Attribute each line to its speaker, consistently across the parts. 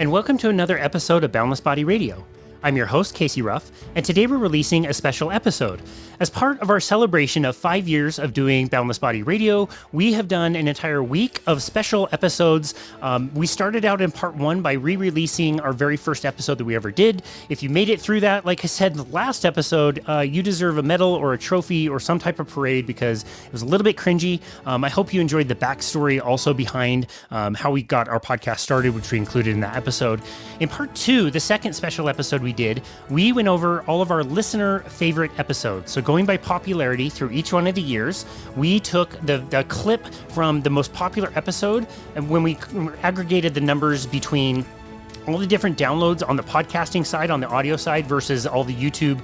Speaker 1: and welcome to another episode of Boundless Body Radio. I'm your host, Casey Ruff, and today we're releasing a special episode. As part of our celebration of 5 years of doing Boundless Body Radio, we have done an entire week of special episodes. We started out in part 1 by re-releasing our very first episode that we ever did. If you made it through that, like I said in the last episode, you deserve a medal or a trophy or some type of parade because it was a little bit cringy. I hope you enjoyed the backstory also behind how we got our podcast started, which we included in that episode. In part 2, the second special episode we went over all of our listener favorite episodes. So going by popularity through each one of the years, we took the clip from the most popular episode, and when we aggregated the numbers between all the different downloads on the podcasting side, on the audio side, versus all the YouTube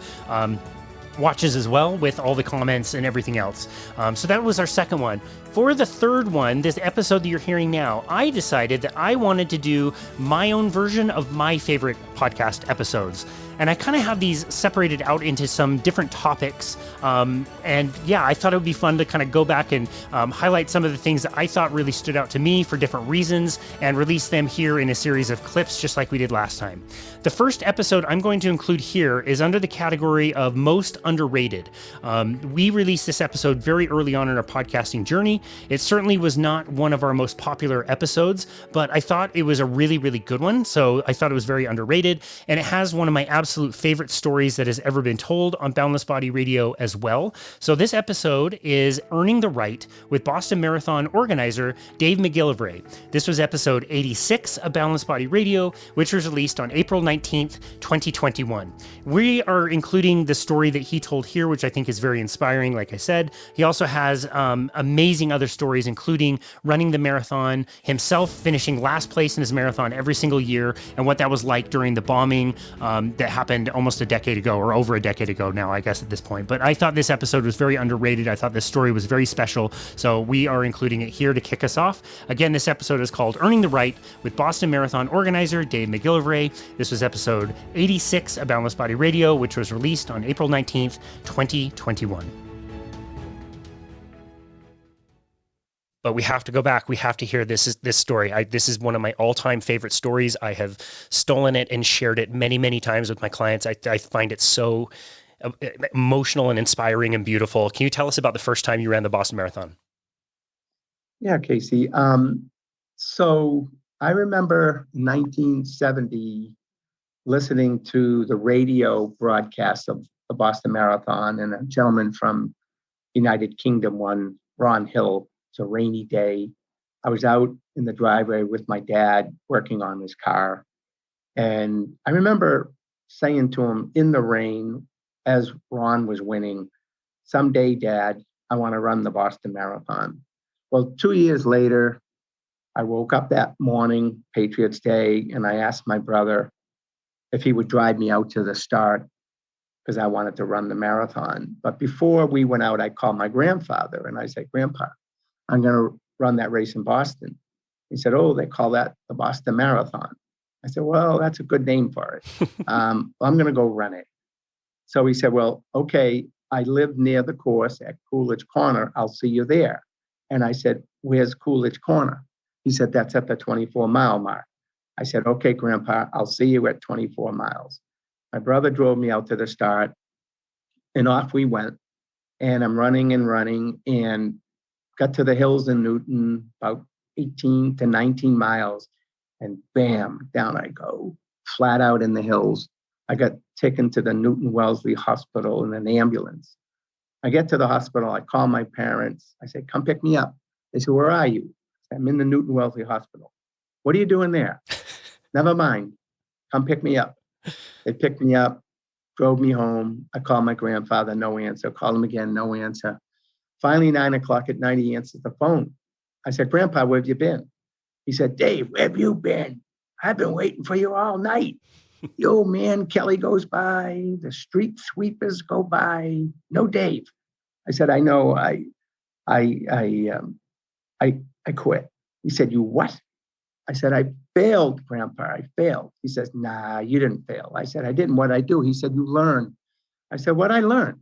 Speaker 1: watches as well, with all the comments and everything else. So that was our second one. For the third one, this episode that you're hearing now, I decided that I wanted to do my own version of my favorite podcast episodes. And I kind of have these separated out into some different topics. And yeah, I thought it would be fun to kind of go back and highlight some of the things that I thought really stood out to me for different reasons and release them here in a series of clips, just like we did last time. The first episode I'm going to include here is under the category of most underrated. We released this episode very early on in our podcasting journey. It certainly was not one of our most popular episodes, but I thought it was a really, really good one. So I thought it was very underrated, and it has one of my absolute favorite stories that has ever been told on Boundless Body Radio as well. So this episode is Earning the Right with Boston Marathon organizer Dave McGillivray. This was episode 86 of Boundless Body Radio, which was released on April 19th, 2021. We are including the story that he told here, which I think is very inspiring. Like I said, he also has amazing other stories, including running the marathon himself, finishing last place in his marathon every single year, and what that was like during the bombing that happened almost a decade ago, or over a decade ago now, I guess, at this point. But I thought this episode was very underrated. I thought this story was very special, so we are including it here to kick us off. Again, this episode is called Earning the Right with Boston Marathon organizer Dave McGillivray. This was episode 86 of Boundless Body Radio, which was released on April 19th, 2021. But we have to go back. We have to hear this story. This is one of my all-time favorite stories. I have stolen it and shared it many, many times with my clients. I find it so emotional and inspiring and beautiful. Can you tell us about the first time you ran the Boston Marathon?
Speaker 2: Yeah, Casey. So I remember 1970 listening to the radio broadcast of the Boston Marathon, and a gentleman from United Kingdom won, Ron Hill. It's a rainy day. I was out in the driveway with my dad working on his car. And I remember saying to him in the rain as Ron was winning, "Someday, Dad, I want to run the Boston Marathon." Well, 2 years later, I woke up that morning, Patriots Day, and I asked my brother if he would drive me out to the start because I wanted to run the marathon. But before we went out, I called my grandfather and I said, "Grandpa, I'm going to run that race in Boston." He said, "Oh, they call that the Boston Marathon." I said, "Well, that's a good name for it. I'm going to go run it." So he said, "Well, okay, I live near the course at Coolidge Corner. I'll see you there." And I said, "Where's Coolidge Corner?" He said, "That's at the 24-mile mark." I said, "Okay, Grandpa, I'll see you at 24 miles. My brother drove me out to the start, and off we went. And I'm running and got to the hills in Newton, about 18 to 19 miles, and bam, down I go, flat out in the hills. I got taken to the Newton Wellesley Hospital in an ambulance. I get to the hospital, I call my parents. I say, "Come pick me up." They said, "Where are you?" I say, "I'm in the Newton Wellesley Hospital." "What are you doing there?" "Never mind. Come pick me up." They picked me up, drove me home. I called my grandfather, no answer. Called him again, no answer. Finally, 9:00 at night, he answered the phone. I said, "Grandpa, where have you been?" He said, "Dave, where have you been? I've been waiting for you all night. The old man Kelly goes by, the street sweepers go by. No Dave." I said, "I know. I quit." He said, "You what?" I said, "I failed, Grandpa. I failed." He says, "Nah, you didn't fail." I said, "I didn't. What'd I do?" He said, "You learned." I said, "What'd I learn?"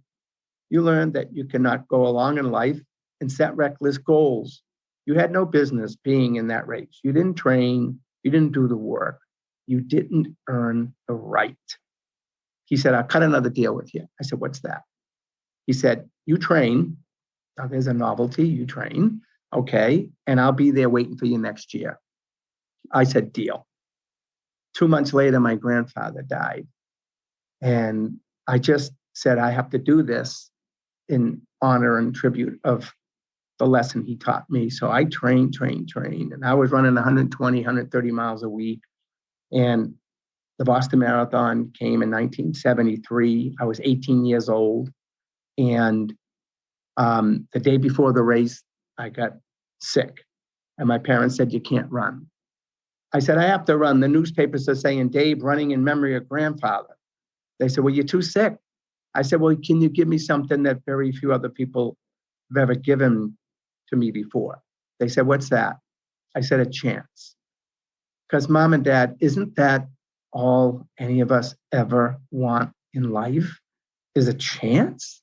Speaker 2: "You learned that you cannot go along in life and set reckless goals. You had no business being in that race. You didn't train. You didn't do the work. you didn't earn the right. He said, I'll cut another deal with you. I said, what's that? He said, you train. Now there's a novelty, you train. Okay. And I'll be there waiting for you next year. I said, deal. 2 months later, my grandfather died. And I just said, I have to do this in honor and tribute of the lesson he taught me. So I trained. And I was running 120, 130 miles a week. And the Boston Marathon came in 1973. I was 18 years old. And the day before the race, I got sick. And my parents said, you can't run. I said, I have to run. The newspapers are saying, Dave, running in memory of grandfather. They said, well, you're too sick. I said, well, can you give me something that very few other people have ever given to me before? They said, what's that? I said, a chance. Because mom and dad, isn't that all any of us ever want in life? Is a chance?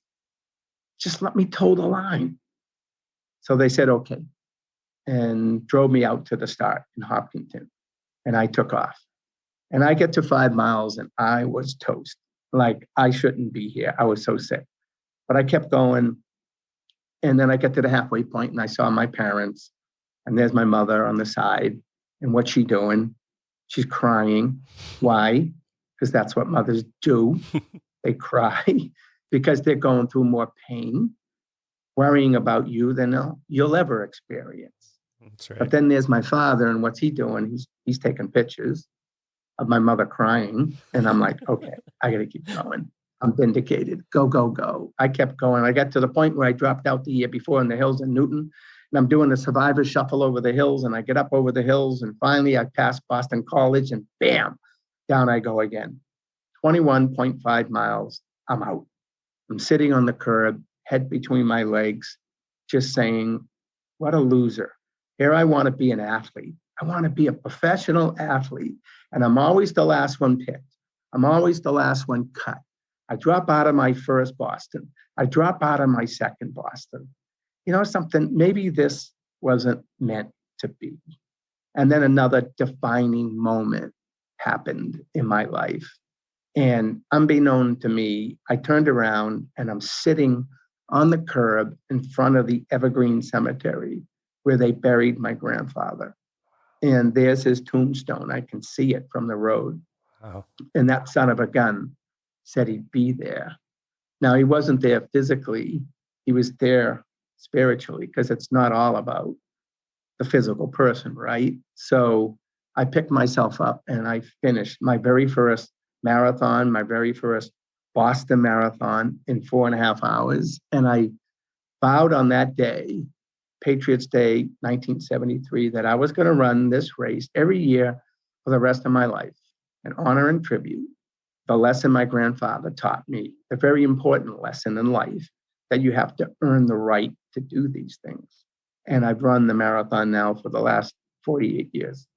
Speaker 2: Just let me toe the line. So they said, okay, and drove me out to the start in Hopkinton. And I took off. And I get to 5 miles and I was toast. Like I shouldn't be here. I was so sick. But I kept going. And then I get to the halfway point and I saw my parents. And there's my mother on the side. And what's she doing? She's crying. Why? Because that's what mothers do. They cry because they're going through more pain, worrying about you than you'll ever experience.
Speaker 1: That's right.
Speaker 2: But then there's my father, and what's he doing? He's taking pictures of my mother crying. And I'm like, okay, I got to keep going. I'm vindicated. Go, go, go. I kept going. I got to the point where I dropped out the year before in the hills in Newton. And I'm doing the survivor shuffle over the hills. And I get up over the hills. And finally, I pass Boston College. And bam, down I go again. 21.5 miles. I'm out. I'm sitting on the curb, head between my legs, just saying, what a loser. Here I want to be an athlete. I want to be a professional athlete. And I'm always the last one picked. I'm always the last one cut. I drop out of my first Boston. I drop out of my second Boston. You know something, maybe this wasn't meant to be. And then another defining moment happened in my life. And unbeknown to me, I turned around and I'm sitting on the curb in front of the Evergreen Cemetery where they buried my grandfather. And there's his tombstone. I can see it from the road.
Speaker 1: Wow.
Speaker 2: And that son of a gun said he'd be there. Now, he wasn't there physically. He was there spiritually, because it's not all about the physical person, right? So I picked myself up and I finished my very first marathon, my very first Boston Marathon in 4.5 hours. And I vowed on that day, Patriots Day, 1973, that I was going to run this race every year for the rest of my life in honor and tribute the lesson my grandfather taught me, a very important lesson in life, that you have to earn the right to do these things. And I've run the marathon now for the last 48 years.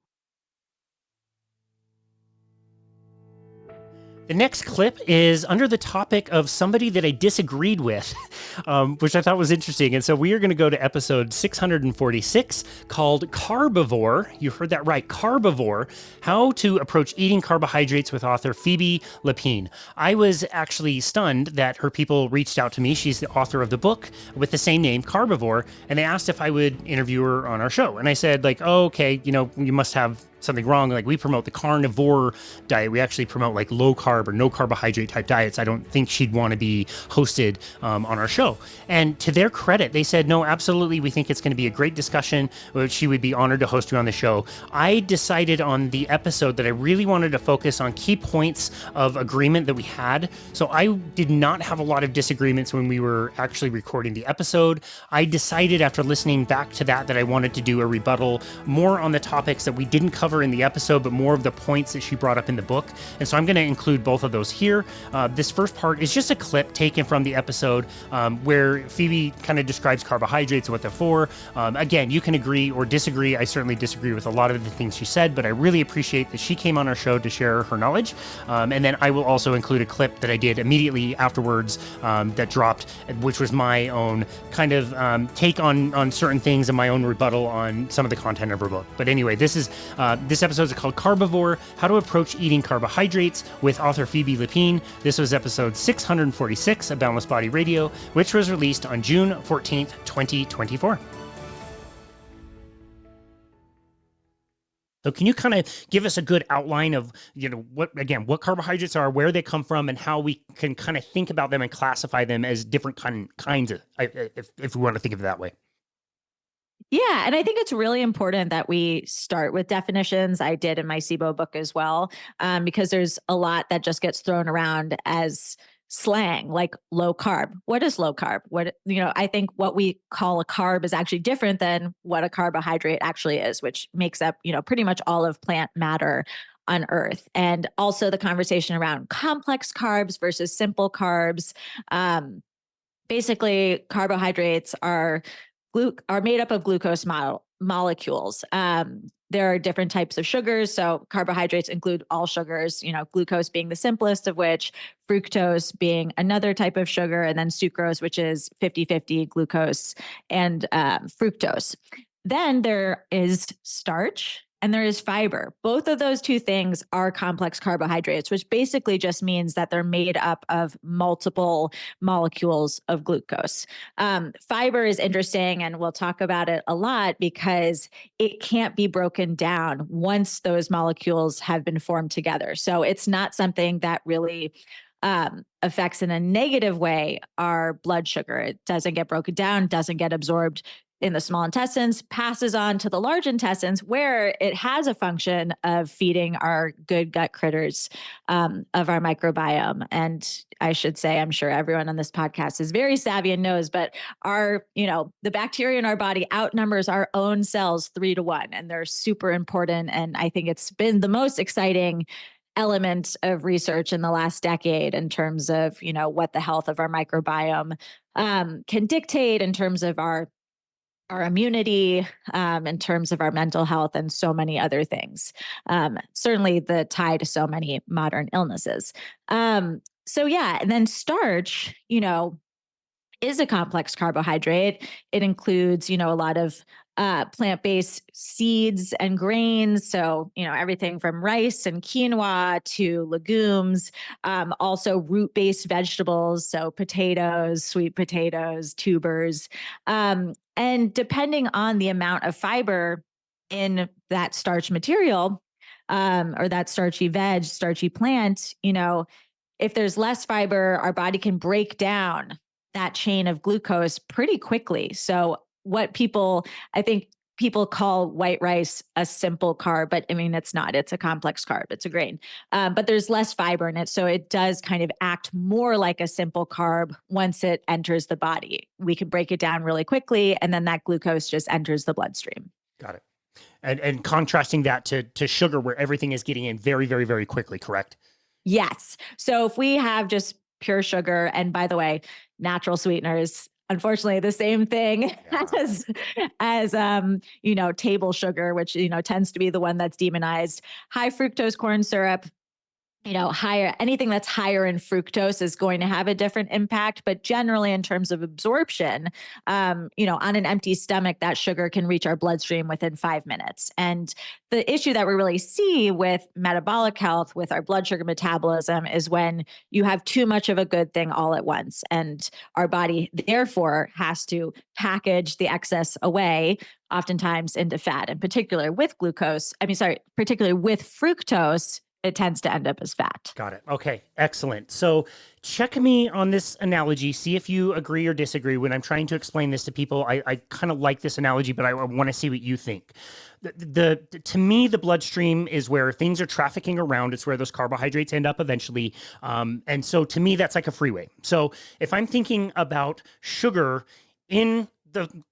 Speaker 1: The next clip is under the topic of somebody that I disagreed with, which I thought was interesting. And so we are going to go to episode 646 called Carbivore. You heard that right, Carbivore, How to Approach Eating Carbohydrates with author Phoebe Lapine. I was actually stunned that her people reached out to me. She's the author of the book with the same name, Carbivore, and they asked if I would interview her on our show. And I said, like, oh, okay, you know, you must have something wrong. Like, we promote the carnivore diet. We actually promote like low carb or no carbohydrate type diets. I don't think she'd want to be hosted on our show. And to their credit, they said, no, absolutely. We think it's going to be a great discussion. She would be honored to host you on the show. I decided on the episode that I really wanted to focus on key points of agreement that we had. So I did not have a lot of disagreements when we were actually recording the episode. I decided after listening back to that I wanted to do a rebuttal more on the topics that we didn't cover in the episode, but more of the points that she brought up in the book. And so I'm going to include both of those here. This first part is just a clip taken from the episode where Phoebe kind of describes carbohydrates and what they're for. Again, you can agree or disagree. I certainly disagree with a lot of the things she said, but I really appreciate that she came on our show to share her knowledge. And then I will also include a clip that I did immediately afterwards that dropped, which was my own kind of take on certain things and my own rebuttal on some of the content of her book. But anyway, this is This episode is called Carbivore, How to Approach Eating Carbohydrates with author Phoebe Lapine. This was episode 646 of Boundless Body Radio, which was released on June 14th, 2024. So can you kind of give us a good outline of, what carbohydrates are, where they come from, and how we can kind of think about them and classify them as different kinds of, if we want to think of it that way?
Speaker 3: Yeah. And I think it's really important that we start with definitions. I did in my SIBO book as well, because there's a lot that just gets thrown around as slang, like low carb. What is low carb? I think what we call a carb is actually different than what a carbohydrate actually is, which makes up, pretty much all of plant matter on Earth. And also the conversation around complex carbs versus simple carbs. Basically, carbohydrates are made up of glucose molecules. There are different types of sugars. So carbohydrates include all sugars, glucose being the simplest of which, fructose being another type of sugar, and then sucrose, which is 50-50 glucose and fructose. Then there is starch and there is fiber. Both of those two things are complex carbohydrates, which basically just means that they're made up of multiple molecules of glucose. Fiber is interesting, and we'll talk about it a lot because it can't be broken down once those molecules have been formed together. So it's not something that really affects in a negative way our blood sugar. It doesn't get broken down, doesn't get absorbed in the small intestines, passes on to the large intestines, where it has a function of feeding our good gut critters of our microbiome. And I should say, I'm sure everyone on this podcast is very savvy and knows, but the bacteria in our body outnumbers our own cells 3-1, and they're super important. And I think it's been the most exciting element of research in the last decade in terms of, what the health of our microbiome can dictate in terms of our immunity, in terms of our mental health, and so many other things. Certainly the tie to so many modern illnesses. And then starch, is a complex carbohydrate. It includes, a lot of plant-based seeds and grains. So, everything from rice and quinoa to legumes, also root-based vegetables. So potatoes, sweet potatoes, tubers. And depending on the amount of fiber in that starch material, or that starchy starchy plant, if there's less fiber, our body can break down that chain of glucose pretty quickly. So I think people call white rice a simple carb, but it's not. It's a complex carb. It's a grain, but there's less fiber in it. So it does kind of act more like a simple carb once it enters the body. We can break it down really quickly, and then that glucose just enters the bloodstream.
Speaker 1: Got it. And contrasting that to sugar, where everything is getting in very, very, very quickly, correct? Yes.
Speaker 3: So if we have just pure sugar, and by the way, natural sweeteners, unfortunately, the same thing as table sugar, which, tends to be the one that's demonized. High fructose corn syrup, anything that's higher in fructose is going to have a different impact. But generally, in terms of absorption, on an empty stomach, that sugar can reach our bloodstream within 5 minutes. And the issue that we really see with metabolic health, with our blood sugar metabolism, is when you have too much of a good thing all at once. And our body, therefore, has to package the excess away, oftentimes into fat, and particularly with fructose, it tends to end up as fat.
Speaker 1: Got it. Okay, excellent. So check me on this analogy. See if you agree or disagree. When I'm trying to explain this to people, I kind of like this analogy, but I want to see what you think. To me, the bloodstream is where things are trafficking around. It's where those carbohydrates end up eventually. And so to me, that's like a freeway. So if I'm thinking about sugar in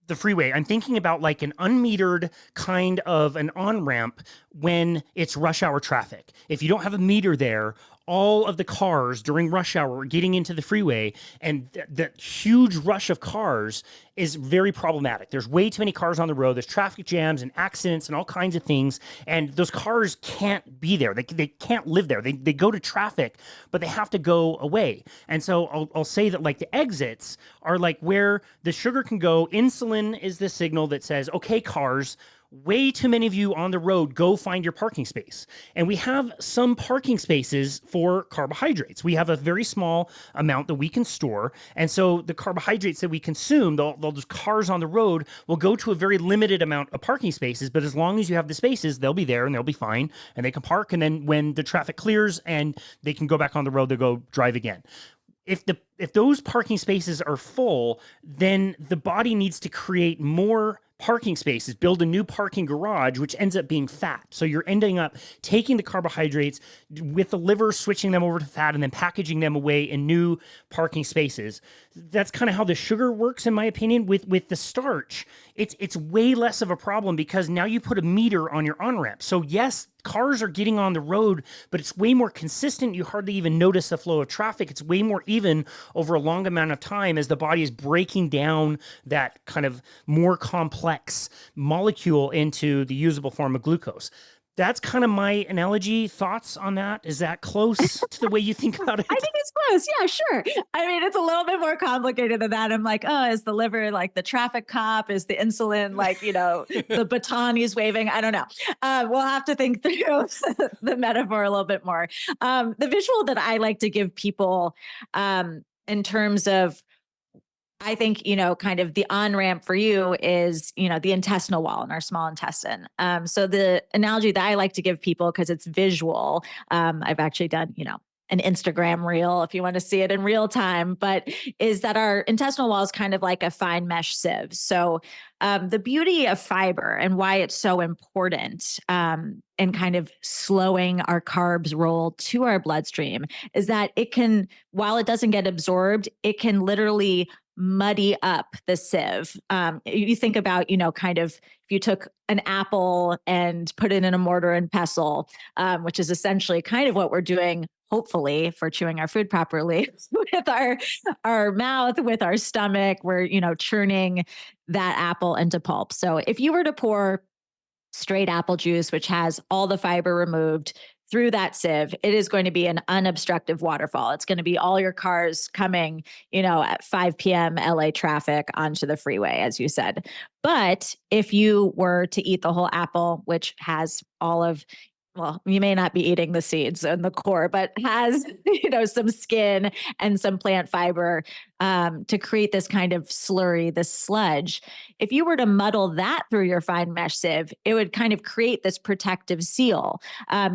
Speaker 1: the freeway, I'm thinking about like an unmetered kind of an on-ramp when it's rush hour traffic. If you don't have a meter there, all of the cars during rush hour are getting into the freeway, and the huge rush of cars is very problematic. There's way too many cars on the road. There's traffic jams and accidents and all kinds of things, and those cars can't be there. They can't live there. They go to traffic, but they have to go away. And so I'll say that like the exits are like where the sugar can go. Insulin is the signal that says, okay, cars, way too many of you on the road go find your parking space. And we have some parking spaces for carbohydrates. We have a very small amount that we can store. And so the carbohydrates that we consume, those cars on the road will go to a very limited amount of parking spaces. But as long as you have the spaces, they'll be there and they'll be fine and they can park. And then when the traffic clears and they can go back on the road, they'll go drive again. If those parking spaces are full, then the body needs to create more parking spaces, build a new parking garage, which ends up being fat. So you're ending up taking the carbohydrates with the liver, switching them over to fat, and then packaging them away in new parking spaces. That's kind of how the sugar works, in my opinion. With the starch, it's way less of a problem because now you put a meter on your on-ramp. So yes, cars are getting on the road, but it's way more consistent. You hardly even notice the flow of traffic. It's way more even over a long amount of time as the body is breaking down that kind of more complex molecule into the usable form of glucose. That's kind of my analogy. Thoughts on that? Is that close to the way you think about it?
Speaker 3: I think it's close. Yeah, sure. I mean, it's a little bit more complicated than that. I'm like, oh, is the liver like the traffic cop? Is the insulin like, the baton he's waving? I don't know. We'll have to think through the metaphor a little bit more. The visual that I like to give people in terms of, I think, kind of the on-ramp for you is, the intestinal wall in our small intestine. So the analogy that I like to give people, because it's visual, I've actually done, an Instagram reel if you want to see it in real time, but is that our intestinal wall is kind of like a fine mesh sieve. So the beauty of fiber and why it's so important in kind of slowing our carbs roll to our bloodstream is that it can, while it doesn't get absorbed, it can literally muddy up the sieve. You think about, kind of if you took an apple and put it in a mortar and pestle, which is essentially kind of what we're doing, hopefully, for chewing our food properly with our mouth, with our stomach, we're, churning that apple into pulp. So if you were to pour straight apple juice, which has all the fiber removed, through that sieve, it is going to be an unobstructed waterfall. It's going to be all your cars coming, at 5 p.m. LA traffic onto the freeway, as you said. But if you were to eat the whole apple, which has all of, well, you may not be eating the seeds and the core, but has, some skin and some plant fiber to create this kind of slurry, this sludge. If you were to muddle that through your fine mesh sieve, it would kind of create this protective seal.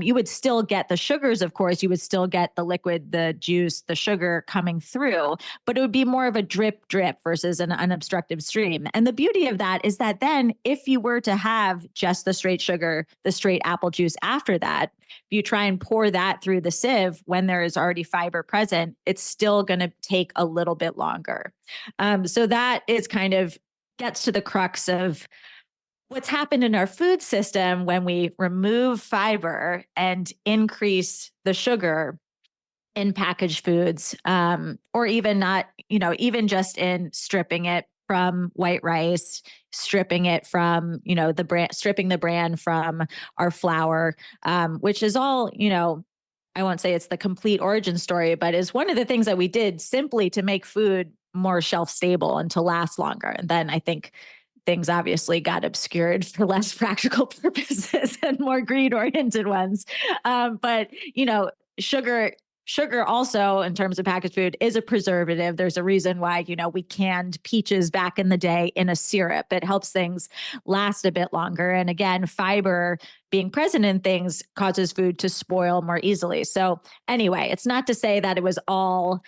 Speaker 3: You would still get the sugars, of course, you would still get the liquid, the juice, the sugar coming through, but it would be more of a drip versus an unobstructed stream. And the beauty of that is that then if you were to have just the straight sugar, the straight apple juice after that, if you try and pour that through the sieve when there is already fiber present, it's still going to take a little bit longer. So that is kind of gets to the crux of what's happened in our food system when we remove fiber and increase the sugar in packaged foods, or even not, even just in stripping it from white rice, stripping it from, the brand, stripping the bran from our flour, which is all, I won't say it's the complete origin story, but is one of the things that we did simply to make food more shelf stable and to last longer. And then I think things obviously got obscured for less practical purposes and more greed oriented ones. But, sugar also, in terms of packaged food, is a preservative. There's a reason why, we canned peaches back in the day in a syrup. It helps things last a bit longer. And again, fiber being present in things causes food to spoil more easily. So anyway, it's not to say that it was all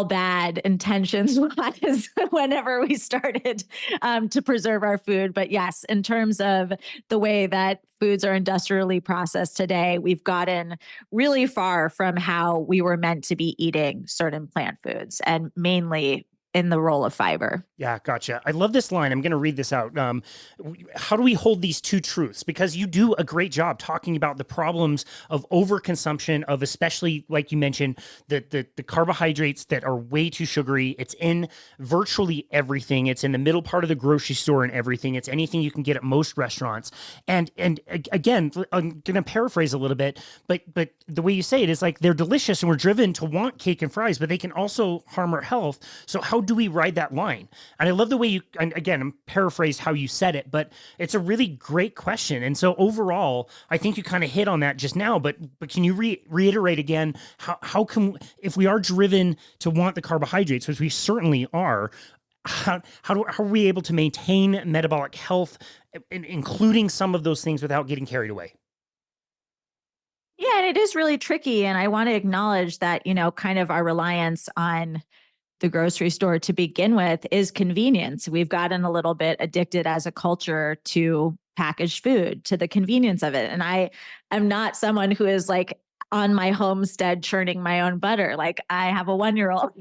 Speaker 3: bad intentions wise whenever we started to preserve our food. But yes, in terms of the way that foods are industrially processed today, we've gotten really far from how we were meant to be eating certain plant foods, and mainly in the role of fiber.
Speaker 1: Yeah, gotcha. I love this line. I'm going to read this out. How do we hold these two truths? Because you do a great job talking about the problems of overconsumption of, especially like you mentioned, the carbohydrates that are way too sugary. It's in virtually everything. It's in the middle part of the grocery store and everything. It's anything you can get at most restaurants. And again, I'm going to paraphrase a little bit, but the way you say it is like they're delicious and we're driven to want cake and fries, but they can also harm our health. So how how do we ride that line? And I love the way you, and again, I'm paraphrased how you said it, but it's a really great question. And so overall, I think you kind of hit on that just now, but can you reiterate again, how can, if we are driven to want the carbohydrates, which we certainly are, how are we able to maintain metabolic health, including some of those things without getting carried away?
Speaker 3: Yeah, and it is really tricky. And I want to acknowledge that, kind of our reliance on the grocery store to begin with is convenience. We've gotten a little bit addicted as a culture to packaged food, to the convenience of it. And I am not someone who is like on my homestead churning my own butter. Like I have a 1-year-old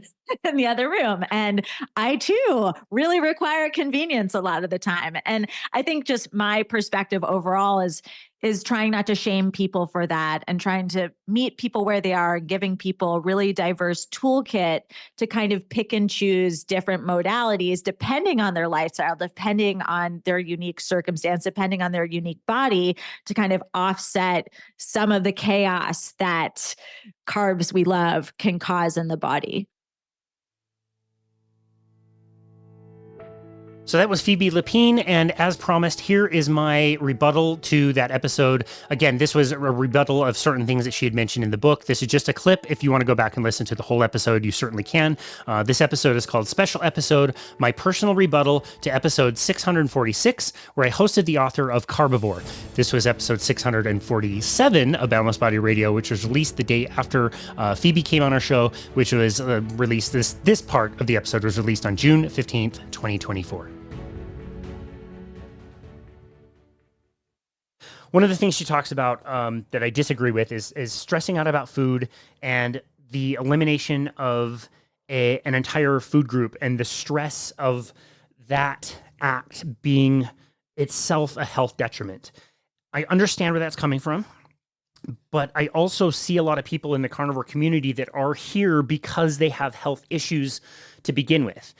Speaker 3: in the other room, and I too really require convenience a lot of the time. And I think just my perspective overall is trying not to shame people for that and trying to meet people where they are, giving people a really diverse toolkit to kind of pick and choose different modalities depending on their lifestyle, depending on their unique circumstance, depending on their unique body, to kind of offset some of the chaos that carbs we love can cause in the body.
Speaker 1: So that was Phoebe Lapine, and as promised, here is my rebuttal to that episode. Again, this was a rebuttal of certain things that she had mentioned in the book. This is just a clip. If you want to go back and listen to the whole episode, you certainly can. This episode is called Special Episode, My Personal Rebuttal to episode 646, where I hosted the author of Carbivore. This was episode 647 of Boundless Body Radio, which was released the day after Phoebe came on our show, which was released, this part of the episode was released on June 15th, 2024. One of the things she talks about that I disagree with is stressing out about food and the elimination of an entire food group and the stress of that act being itself a health detriment. I understand where that's coming from, but I also see a lot of people in the carnivore community that are here because they have health issues to begin with.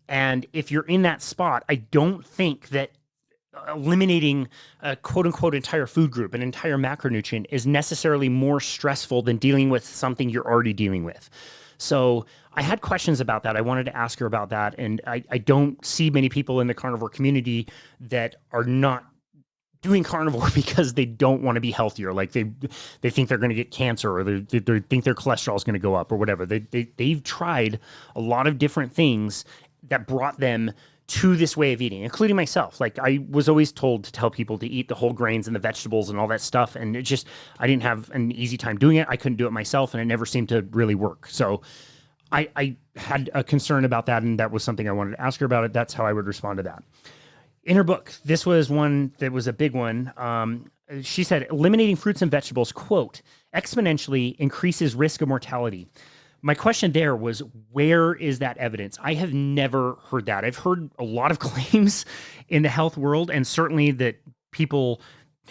Speaker 1: And if you're in that spot, I don't think that eliminating a quote unquote entire food group, an entire macronutrient, is necessarily more stressful than dealing with something you're already dealing with. So I had questions about that. I wanted to ask her about that. And I don't see many people in the carnivore community that are not doing carnivore because they don't want to be healthier. Like they think they're going to get cancer, or they think their cholesterol is going to go up or whatever. They've tried a lot of different things that brought them to this way of eating, including myself. Like I was always told to tell people to eat the whole grains and the vegetables and all that stuff. And I didn't have an easy time doing it. I couldn't do it myself, and it never seemed to really work. So I had a concern about that. And that was something I wanted to ask her about it. That's how I would respond to that. In her book, this was one that was a big one. She said, eliminating fruits and vegetables, quote, exponentially increases risk of mortality. My question there was, where is that evidence? I have never heard that. I've heard a lot of claims in the health world, and certainly that people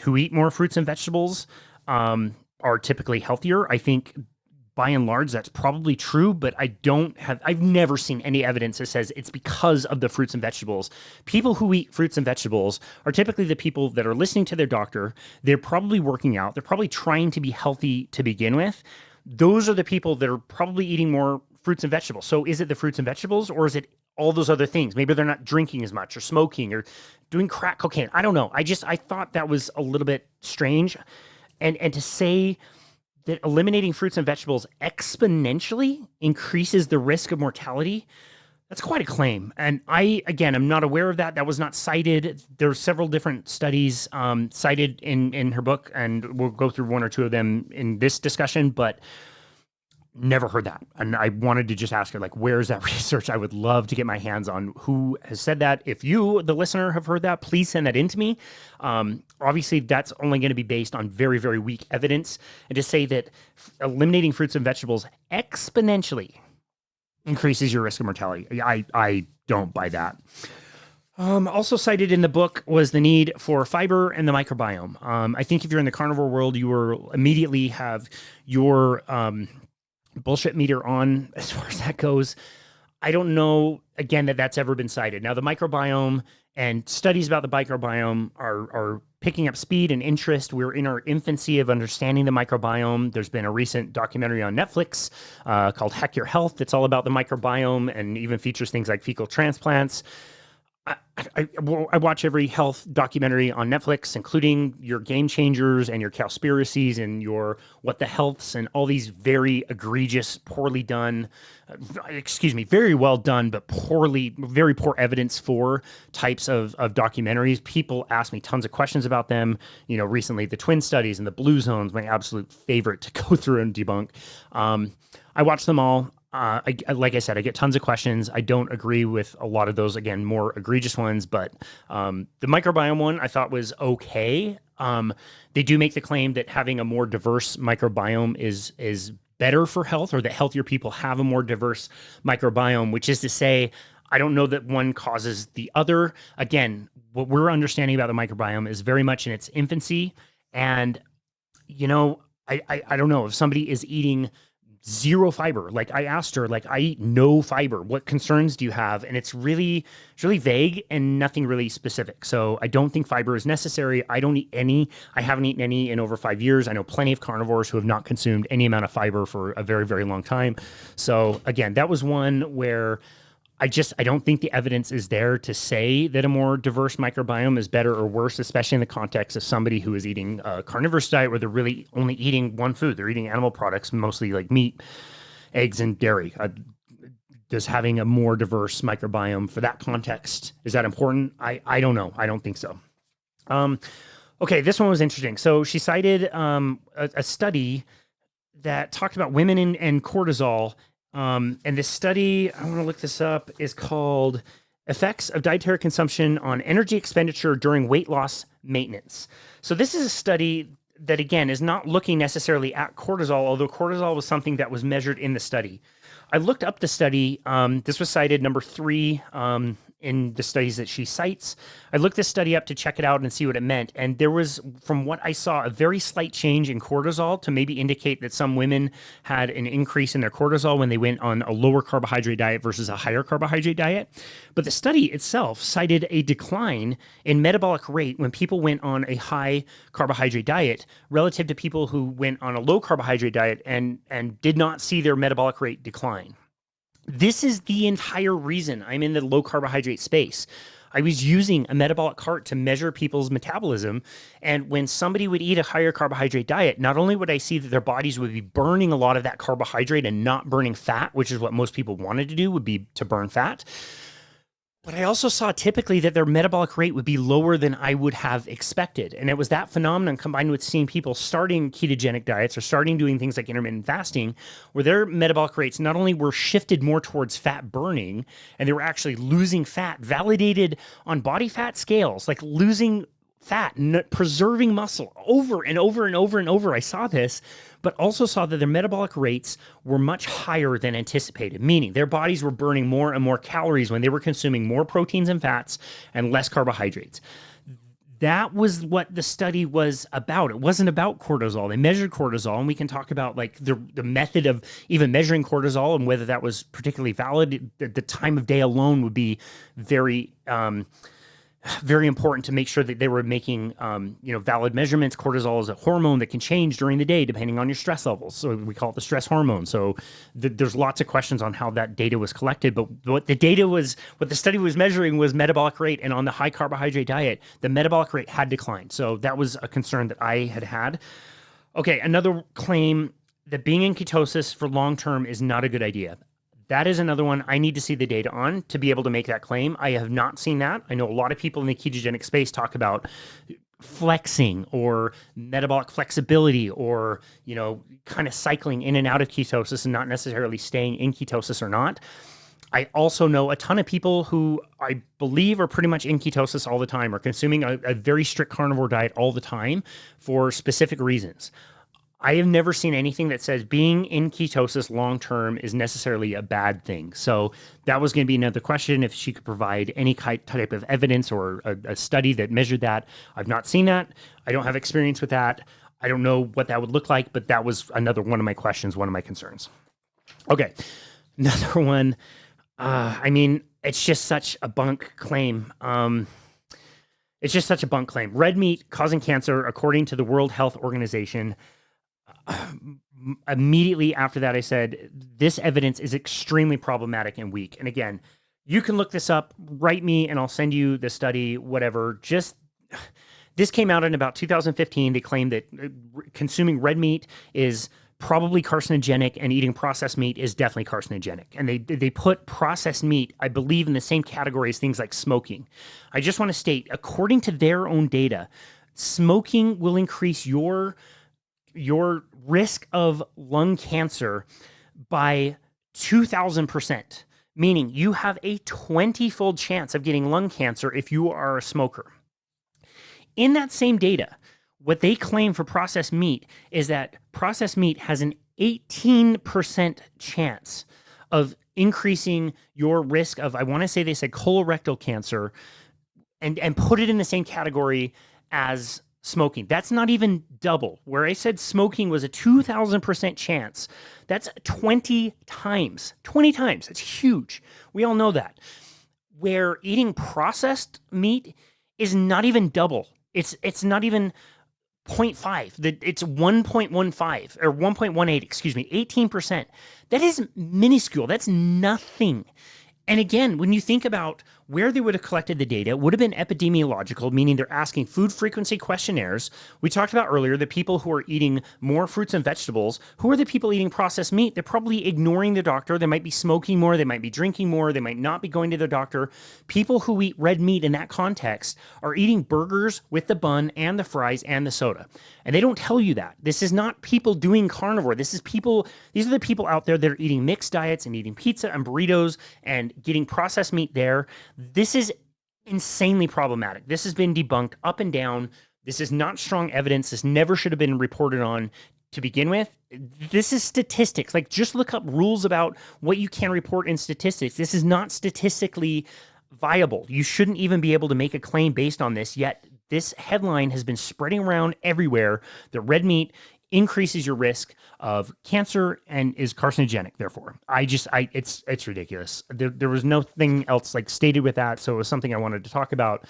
Speaker 1: who eat more fruits and vegetables are typically healthier. I think by and large, that's probably true, but I've never seen any evidence that says it's because of the fruits and vegetables. People who eat fruits and vegetables are typically the people that are listening to their doctor. They're probably working out. They're probably trying to be healthy to begin with. Those are the people that are probably eating more fruits and vegetables. So is it the fruits and vegetables, or is it all those other things? Maybe they're not drinking as much or smoking or doing crack cocaine. I don't know. I thought that was a little bit strange. And to say that eliminating fruits and vegetables exponentially increases the risk of mortality, that's quite a claim. And I'm not aware of that. That was not cited. There's several different studies cited in her book, and we'll go through one or two of them in this discussion, but never heard that. And I wanted to just ask her, like, where's that research? I would love to get my hands on who has said that. If you, the listener, have heard that, please send that in to me. Obviously, that's only going to be based on very, very weak evidence. And to say that eliminating fruits and vegetables exponentially increases your risk of mortality, I don't buy that. Also cited in the book was the need for fiber and the microbiome. I think if you're in the carnivore world, you will immediately have your bullshit meter on as far as that goes. I don't know, again, that's ever been cited. Now, the microbiome and studies about the microbiome are picking up speed and interest. We're in our infancy of understanding the microbiome. There's been a recent documentary on Netflix called Hack Your Health. It's all about the microbiome and even features things like fecal transplants. I watch every health documentary on Netflix, including your Game Changers and your Cowspiracies and your What the Healths and all these very egregious, poorly done, very well done, but very poor evidence for types of documentaries. People ask me tons of questions about them. Recently the twin studies and the blue zones, my absolute favorite to go through and debunk. I watch them all. Like I said, I get tons of questions. I don't agree with a lot of those, again, more egregious ones, but the microbiome one I thought was okay. They do make the claim that having a more diverse microbiome is better for health, or that healthier people have a more diverse microbiome, which is to say, I don't know that one causes the other. Again, what we're understanding about the microbiome is very much in its infancy. And, I don't know if somebody is eating zero fiber. Like I asked her, I eat no fiber. What concerns do you have? And it's really vague and nothing really specific. So I don't think fiber is necessary. I don't eat any. I haven't eaten any in over 5 years. I know plenty of carnivores who have not consumed any amount of fiber for a very, very long time. So again, that was one where I don't think the evidence is there to say that a more diverse microbiome is better or worse, especially in the context of somebody who is eating a carnivorous diet where they're really only eating one food. They're eating animal products, mostly like meat, eggs, and dairy. Does having a more diverse microbiome for that context, is that important? I don't know. I don't think so. Okay, this one was interesting. So she cited a study that talked about women and cortisol. And this study, I want to look this up, is called Effects of Dietary Consumption on Energy Expenditure During Weight Loss Maintenance. So this is a study that, again, is not looking necessarily at cortisol, although cortisol was something that was measured in the study. I looked up the study. This was cited number 3 in the studies that she cites. I looked this study up to check it out and see what it meant. And there was, from what I saw, a very slight change in cortisol to maybe indicate that some women had an increase in their cortisol when they went on a lower carbohydrate diet versus a higher carbohydrate diet. But the study itself cited a decline in metabolic rate when people went on a high carbohydrate diet relative to people who went on a low carbohydrate diet and did not see their metabolic rate decline. This is the entire reason I'm in the low carbohydrate space. I was using a metabolic cart to measure people's metabolism. And when somebody would eat a higher carbohydrate diet, not only would I see that their bodies would be burning a lot of that carbohydrate and not burning fat, which is what most people wanted to do, would be to burn fat. But I also saw typically that their metabolic rate would be lower than I would have expected. And it was that phenomenon combined with seeing people starting ketogenic diets or starting doing things like intermittent fasting, where their metabolic rates not only were shifted more towards fat burning, and they were actually losing fat, validated on body fat scales, like losing fat, preserving muscle over and over and over and over. I saw this, but also saw that their metabolic rates were much higher than anticipated, meaning their bodies were burning more and more calories when they were consuming more proteins and fats and less carbohydrates. That was what the study was about. It wasn't about cortisol. They measured cortisol, and we can talk about like the method of even measuring cortisol and whether that was particularly valid. The time of day alone would be very important to make sure that they were making, valid measurements. Cortisol is a hormone that can change during the day depending on your stress levels. So we call it the stress hormone. So there's lots of questions on how that data was collected. But what the study was measuring was metabolic rate. And on the high carbohydrate diet, the metabolic rate had declined. So that was a concern that I had. Okay, another claim that being in ketosis for long term is not a good idea. That is another one I need to see the data on to be able to make that claim. I have not seen that. I know a lot of people in the ketogenic space talk about flexing or metabolic flexibility or, kind of cycling in and out of ketosis and not necessarily staying in ketosis or not. I also know a ton of people who I believe are pretty much in ketosis all the time or consuming a very strict carnivore diet all the time for specific reasons. I have never seen anything that says being in ketosis long-term is necessarily a bad thing. So that was going to be another question, if she could provide any type of evidence or a study that measured that. I've not seen that. I don't have experience with that. I don't know what that would look like, but that was another one of my questions, one of my concerns. Okay, another one. It's just such a bunk claim. It's just such a bunk claim. Red meat causing cancer, according to the World Health Organization. Immediately after that, I said, this evidence is extremely problematic and weak. And again, you can look this up, write me, and I'll send you the study, whatever. This came out in about 2015. They claimed that consuming red meat is probably carcinogenic and eating processed meat is definitely carcinogenic. And they put processed meat, I believe, in the same category as things like smoking. I just want to state, according to their own data, smoking will increase your risk of lung cancer by 2,000%, meaning you have a 20-fold chance of getting lung cancer if you are a smoker. In that same data, what they claim for processed meat is that processed meat has an 18% chance of increasing your risk of, I want to say they said colorectal cancer, and put it in the same category as smoking. That's not even double. Where I said smoking was a 2,000% chance, that's 20 times. 20 times. That's huge. We all know that. Where eating processed meat is not even double. It's not even 0.5. It's 1.15 or 1.18, excuse me, 18%. That is minuscule. That's nothing. And again, when you think about where they would have collected the data, it would have been epidemiological, meaning they're asking food frequency questionnaires. We talked about earlier the people who are eating more fruits and vegetables. Who are the people eating processed meat? They're probably ignoring the doctor. They might be smoking more. They might be drinking more. They might not be going to the doctor. People who eat red meat in that context are eating burgers with the bun and the fries and the soda. And they don't tell you that. This is not people doing carnivore. These are the people out there that are eating mixed diets and eating pizza and burritos and getting processed meat there. This is insanely problematic. This has been debunked up and down. This is not strong evidence. This never should have been reported on to begin with. This is statistics. Like, just look up rules about what you can report in statistics. This is not statistically viable. You shouldn't even be able to make a claim based on this, yet this headline has been spreading around everywhere that red meat increases your risk of cancer and is carcinogenic. Therefore, it's ridiculous. There was nothing else like stated with that. So it was something I wanted to talk about.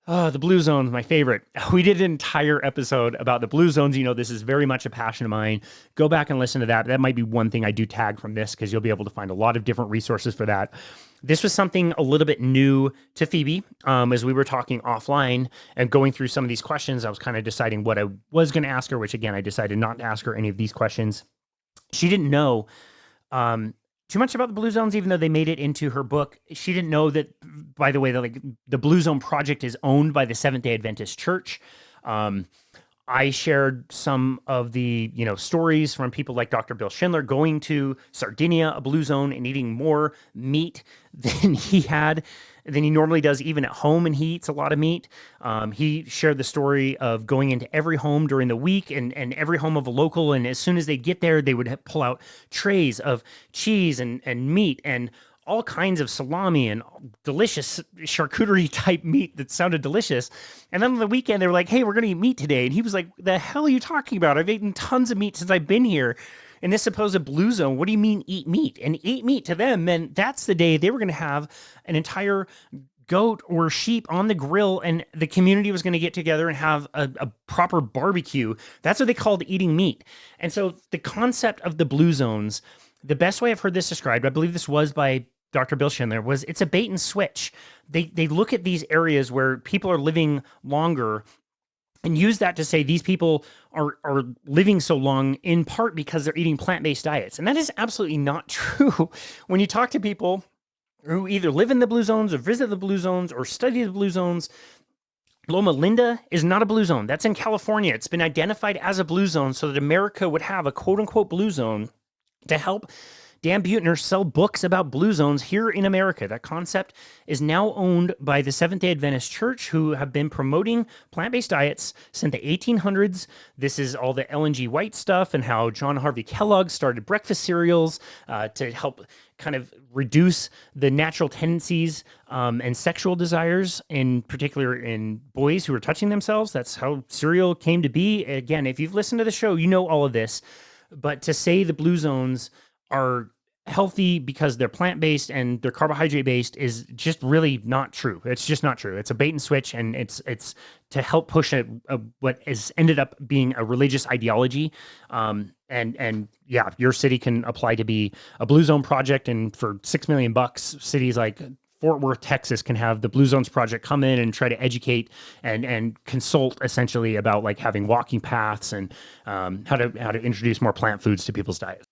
Speaker 1: The blue zones, my favorite. We did an entire episode about the blue zones. You know, this is very much a passion of mine. Go back and listen to that. That might be one thing I do tag from this, because you'll be able to find a lot of different resources for that. This was something a little bit new to Phoebe. As we were talking offline and going through some of these questions, I was kind of deciding what I was going to ask her, which again, I decided not to ask her any of these questions. She didn't know too much about the Blue Zones, even though they made it into her book. She didn't know that, by the way, the Blue Zone Project is owned by the Seventh-day Adventist Church. I shared some of the stories from people like Dr. Bill Schindler going to Sardinia, a blue zone, and eating more meat than he normally does, even at home, and he eats a lot of meat. He shared the story of going into every home during the week and every home of a local, and as soon as they get there, they would pull out trays of cheese and meat and all kinds of salami and delicious charcuterie type meat that sounded delicious. And then on the weekend, they were like, hey, we're going to eat meat today. And he was like, the hell are you talking about? I've eaten tons of meat since I've been here. In this supposed blue zone, what do you mean eat meat? And eat meat to them meant that's the day they were going to have an entire goat or sheep on the grill, and the community was going to get together and have a proper barbecue. That's what they called eating meat. And so the concept of the blue zones, the best way I've heard this described, I believe this was by Dr. Bill Schindler, was it's a bait and switch. They look at these areas where people are living longer and use that to say these people are living so long in part because they're eating plant-based diets. And that is absolutely not true. When you talk to people who either live in the blue zones or visit the blue zones or study the blue zones, Loma Linda is not a blue zone. That's in California. It's been identified as a blue zone so that America would have a quote-unquote blue zone to help Dan Buettner sell books about blue zones here in America. That concept is now owned by the Seventh-day Adventist Church, who have been promoting plant-based diets since the 1800s. This is all the Ellen G. White stuff and how John Harvey Kellogg started breakfast cereals to help kind of reduce the natural tendencies and sexual desires, in particular in boys who are touching themselves. That's how cereal came to be. Again, if you've listened to the show, you know all of this. But to say the blue zones are healthy because they're plant-based and they're carbohydrate-based is just really not true. It's just not true. It's a bait and switch, and it's to help push what has ended up being a religious ideology. And yeah, your city can apply to be a Blue Zone project, and for $6 million, cities like Fort Worth, Texas can have the Blue Zones Project come in and try to educate and consult essentially about like having walking paths and how to introduce more plant foods to people's diets.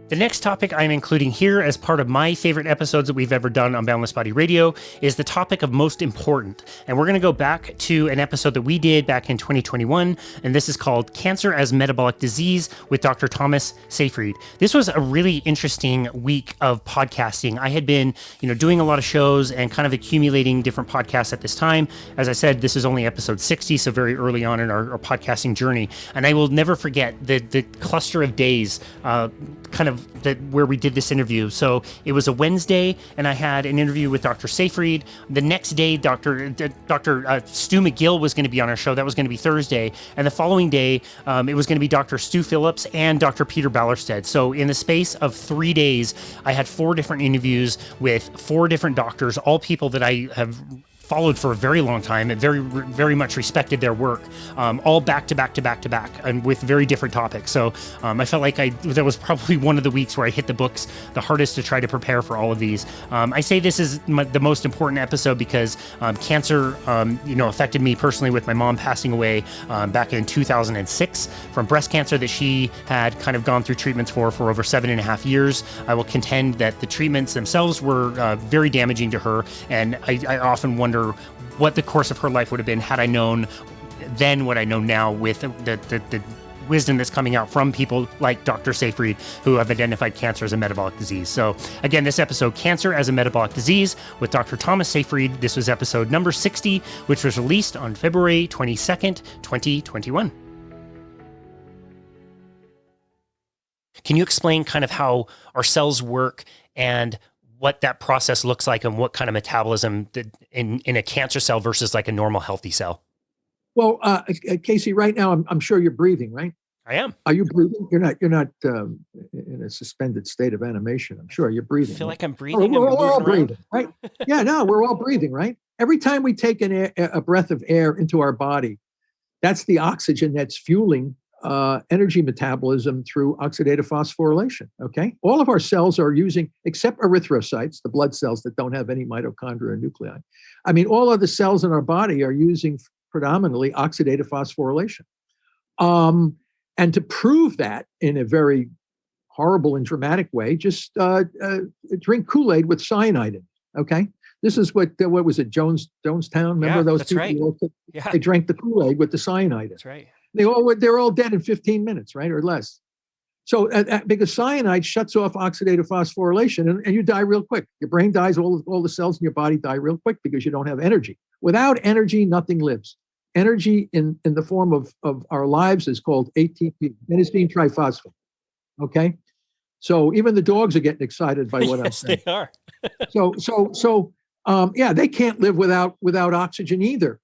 Speaker 1: The next topic I'm including here as part of my favorite episodes that we've ever done on Boundless Body Radio is the topic of most important. And we're going to go back to an episode that we did back in 2021, and this is called Cancer as Metabolic Disease with Dr. Thomas Seyfried. This was a really interesting week of podcasting. I had been, doing a lot of shows and kind of accumulating different podcasts at this time. As I said, this is only episode 60, so very early on in our podcasting journey. And I will never forget the cluster of days, where we did this interview. So it was a Wednesday, and I had an interview with Dr. Seyfried. The next day, Dr. Stu McGill was going to be on our show. That was going to be Thursday. And the following day, it was going to be Dr. Stu Phillips and Dr. Peter Ballerstedt. So in the space of 3 days, I had 4 different interviews with 4 different doctors, all people that I have followed for a very long time and very, very much respected their work, all back to back to back to back, and with very different topics. So I felt like that was probably one of the weeks where I hit the books the hardest to try to prepare for all of these. I say this is the most important episode because cancer, affected me personally with my mom passing away back in 2006 from breast cancer that she had kind of gone through treatments for over 7.5 years. I will contend that the treatments themselves were very damaging to her, and I often wonder what the course of her life would have been had I known then what I know now with the wisdom that's coming out from people like Dr. Seyfried, who have identified cancer as a metabolic disease. So again, this episode, Cancer as a Metabolic Disease with Dr. Thomas Seyfried. This was episode number 60, which was released on February 22nd, 2021. Can you explain kind of how our cells work and what that process looks like and what kind of metabolism in a cancer cell versus like a normal healthy cell?
Speaker 4: Well, Casey, right now, I'm sure you're breathing, right?
Speaker 1: I am.
Speaker 4: Are you breathing? You're not in a suspended state of animation. I'm sure you're breathing.
Speaker 1: I feel like I'm breathing.
Speaker 4: We're all breathing, right? Yeah, no, we're all breathing, right? Every time we take a breath of air into our body, that's the oxygen that's fueling energy metabolism through oxidative phosphorylation, okay? All of our cells are using, except erythrocytes, the blood cells that don't have any mitochondria or nuclei. I mean, all of the cells in our body are using predominantly oxidative phosphorylation. And to prove that in a very horrible and dramatic way, just drink Kool-Aid with cyanide in it, okay? This is what was it, Jonestown? Remember those people? Right.
Speaker 1: Yeah.
Speaker 4: They drank the Kool-Aid with the cyanide in it.
Speaker 1: That's right.
Speaker 4: They're all dead in 15 minutes, right, or less. So because cyanide shuts off oxidative phosphorylation, and you die real quick. Your brain dies, all the cells in your body die real quick because you don't have energy. Without energy, nothing lives. Energy in the form of our lives is called ATP, adenosine triphosphate. Okay, so even the dogs are getting excited by what I'm saying.
Speaker 1: They are.
Speaker 4: Yeah, they can't live without oxygen either.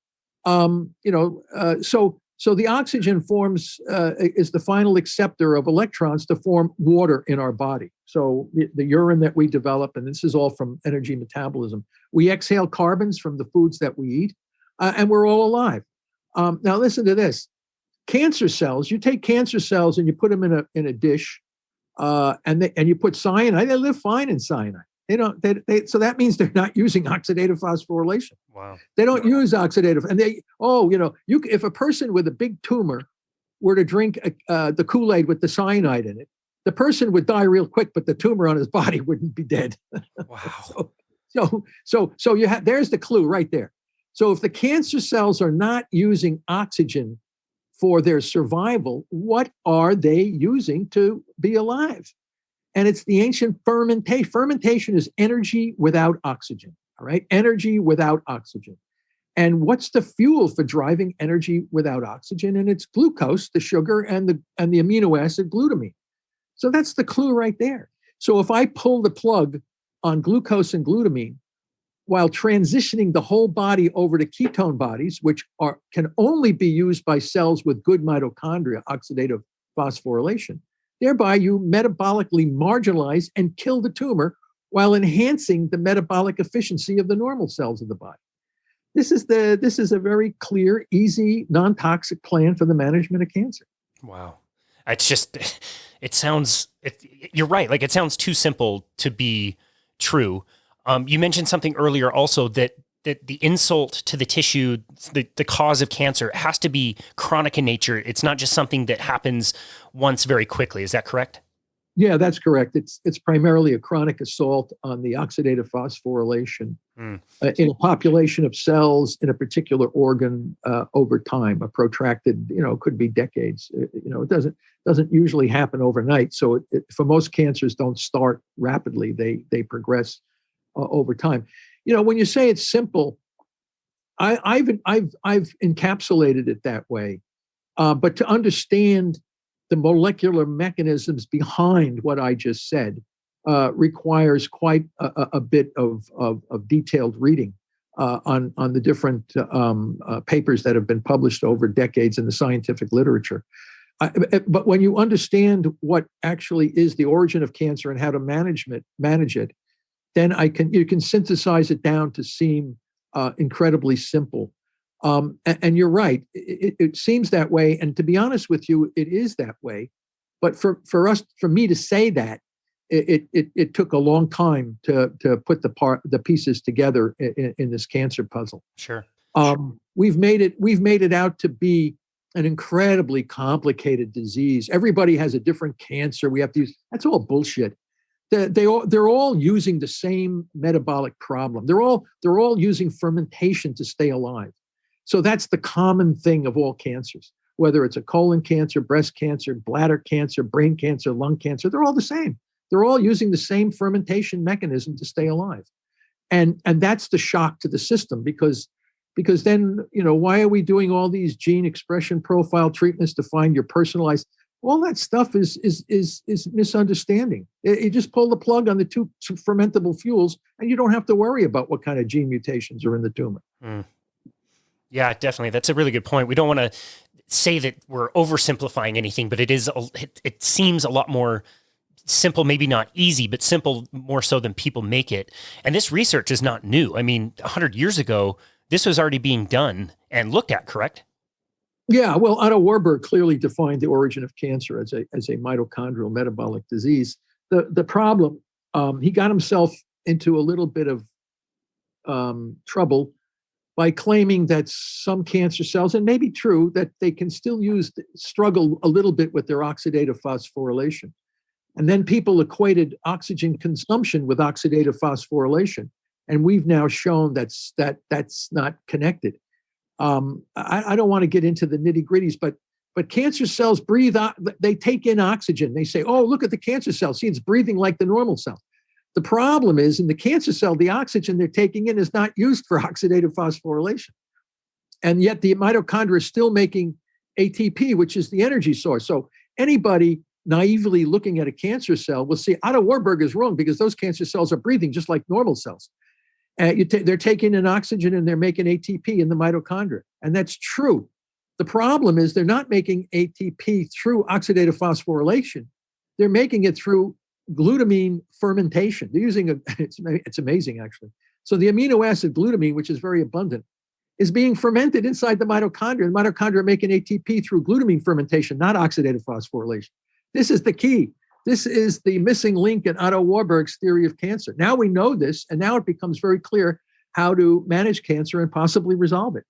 Speaker 4: So the oxygen is the final acceptor of electrons to form water in our body. So the urine that we develop, and this is all from energy metabolism, we exhale carbons from the foods that we eat, and we're all alive. Now listen to this: cancer cells. You take cancer cells and you put them in a dish, and you put cyanide. They live fine in cyanide. They don't. So that means they're not using oxidative phosphorylation.
Speaker 1: Wow.
Speaker 4: They don't use oxidative, and if a person with a big tumor were to drink the Kool-Aid with the cyanide in it, the person would die real quick, but the tumor on his body wouldn't be dead.
Speaker 1: Wow.
Speaker 4: So you have, there's the clue right there. So if the cancer cells are not using oxygen for their survival, what are they using to be alive? And it's the ancient fermentation. Fermentation is energy without oxygen, all right? Energy without oxygen. And what's the fuel for driving energy without oxygen? And it's glucose, the sugar, and the amino acid glutamine. So that's the clue right there. So if I pull the plug on glucose and glutamine while transitioning the whole body over to ketone bodies, which can only be used by cells with good mitochondria, oxidative phosphorylation. Thereby, you metabolically marginalize and kill the tumor while enhancing the metabolic efficiency of the normal cells of the body. This is a very clear, easy, non-toxic plan for the management of cancer.
Speaker 1: Wow. You're right. Like, it sounds too simple to be true. You mentioned something earlier also that the insult to the tissue, the cause of cancer has to be chronic in nature. It's not just something that happens once very quickly. Is that correct?
Speaker 4: Yeah, that's correct. It's primarily a chronic assault on the oxidative phosphorylation in a population of cells in a particular organ over time. A protracted, could be decades. It doesn't usually happen overnight. So for most cancers, don't start rapidly. They progress over time. When you say it's simple, I've encapsulated it that way. But to understand the molecular mechanisms behind what I just said requires quite a bit of detailed reading on the different papers that have been published over decades in the scientific literature. But when you understand what actually is the origin of cancer and how to manage it, then you can synthesize it down to seem incredibly simple. And you're right. It seems that way. And to be honest with you, it is that way. But for me to say that, it took a long time to put the pieces together in this cancer puzzle.
Speaker 1: Sure.
Speaker 4: We've made it out to be an incredibly complicated disease. Everybody has a different cancer. We have to use, that's all bullshit. They're all using the same metabolic problem. They're all using fermentation to stay alive. So that's the common thing of all cancers, whether it's a colon cancer, breast cancer, bladder cancer, brain cancer, lung cancer, they're all the same. They're all using the same fermentation mechanism to stay alive. And that's the shock to the system because then, why are we doing all these gene expression profile treatments to find your personalized? All that stuff is misunderstanding. You just pull the plug on the two fermentable fuels and you don't have to worry about what kind of gene mutations are in the tumor.
Speaker 1: Mm. Yeah, definitely. That's a really good point. We don't want to say that we're oversimplifying anything, but it seems a lot more simple, maybe not easy, but simple more so than people make it. And this research is not new. I mean, 100 years ago, this was already being done and looked at, correct?
Speaker 4: Yeah, well, Otto Warburg clearly defined the origin of cancer as a mitochondrial metabolic disease. The problem, he got himself into a little bit of trouble by claiming that some cancer cells, and maybe true, that they can still struggle a little bit with their oxidative phosphorylation. And then people equated oxygen consumption with oxidative phosphorylation. And we've now shown that's not connected. I don't want to get into the nitty gritties, but cancer cells breathe, they take in oxygen. They say, oh, look at the cancer cell. See, it's breathing like the normal cell. The problem is in the cancer cell, the oxygen they're taking in is not used for oxidative phosphorylation. And yet the mitochondria is still making ATP, which is the energy source. So anybody naively looking at a cancer cell will see Otto Warburg is wrong because those cancer cells are breathing just like normal cells. They're taking in oxygen and they're making ATP in the mitochondria. And that's true. The problem is they're not making ATP through oxidative phosphorylation. They're making it through glutamine fermentation. They're using it's amazing actually. So the amino acid glutamine, which is very abundant, is being fermented inside the mitochondria. The mitochondria are making ATP through glutamine fermentation, not oxidative phosphorylation. This is the key. This is the missing link in Otto Warburg's theory of cancer. Now we know this, and now it becomes very clear how to manage cancer and possibly resolve it.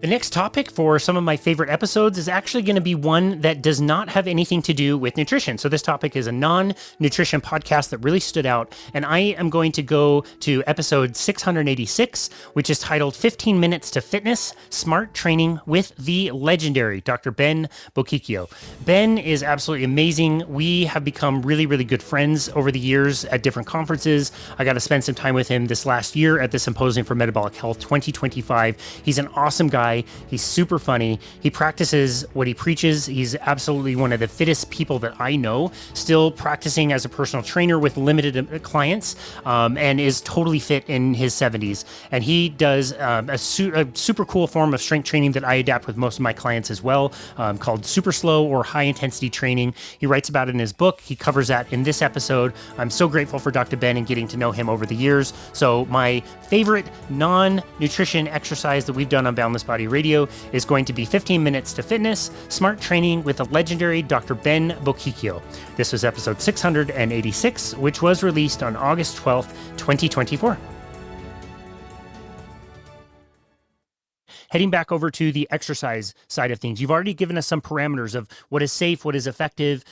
Speaker 1: The next topic for some of my favorite episodes is actually going to be one that does not have anything to do with nutrition. So this topic is a non-nutrition podcast that really stood out. And I am going to go to episode 686, which is titled 15 Minutes to Fitness, Smart Training with the legendary Dr. Ben Boccicchio. Ben is absolutely amazing. We have become really, really good friends over the years at different conferences. I got to spend some time with him this last year at the Symposium for Metabolic Health 2025. He's an awesome guy. guy. He's super funny. He practices what he preaches. He's absolutely one of the fittest people that I know, still practicing as a personal trainer with limited clients, and is totally fit in his 70s. And he does a super cool form of strength training that I adapt with most of my clients as well, called super slow or high intensity training. He writes about it in his book. He covers that in this episode. I'm so grateful for Dr. Ben and getting to know him over the years. So my favorite non-nutrition exercise that we've done on Boundless Body Radio is going to be 15 minutes to fitness, smart training with the legendary Dr. Ben Bocchicchio. This was episode 686, which was released on August 12th, 2024. Heading back over to the exercise side of things, you've already given us some parameters of what is safe, what is effective.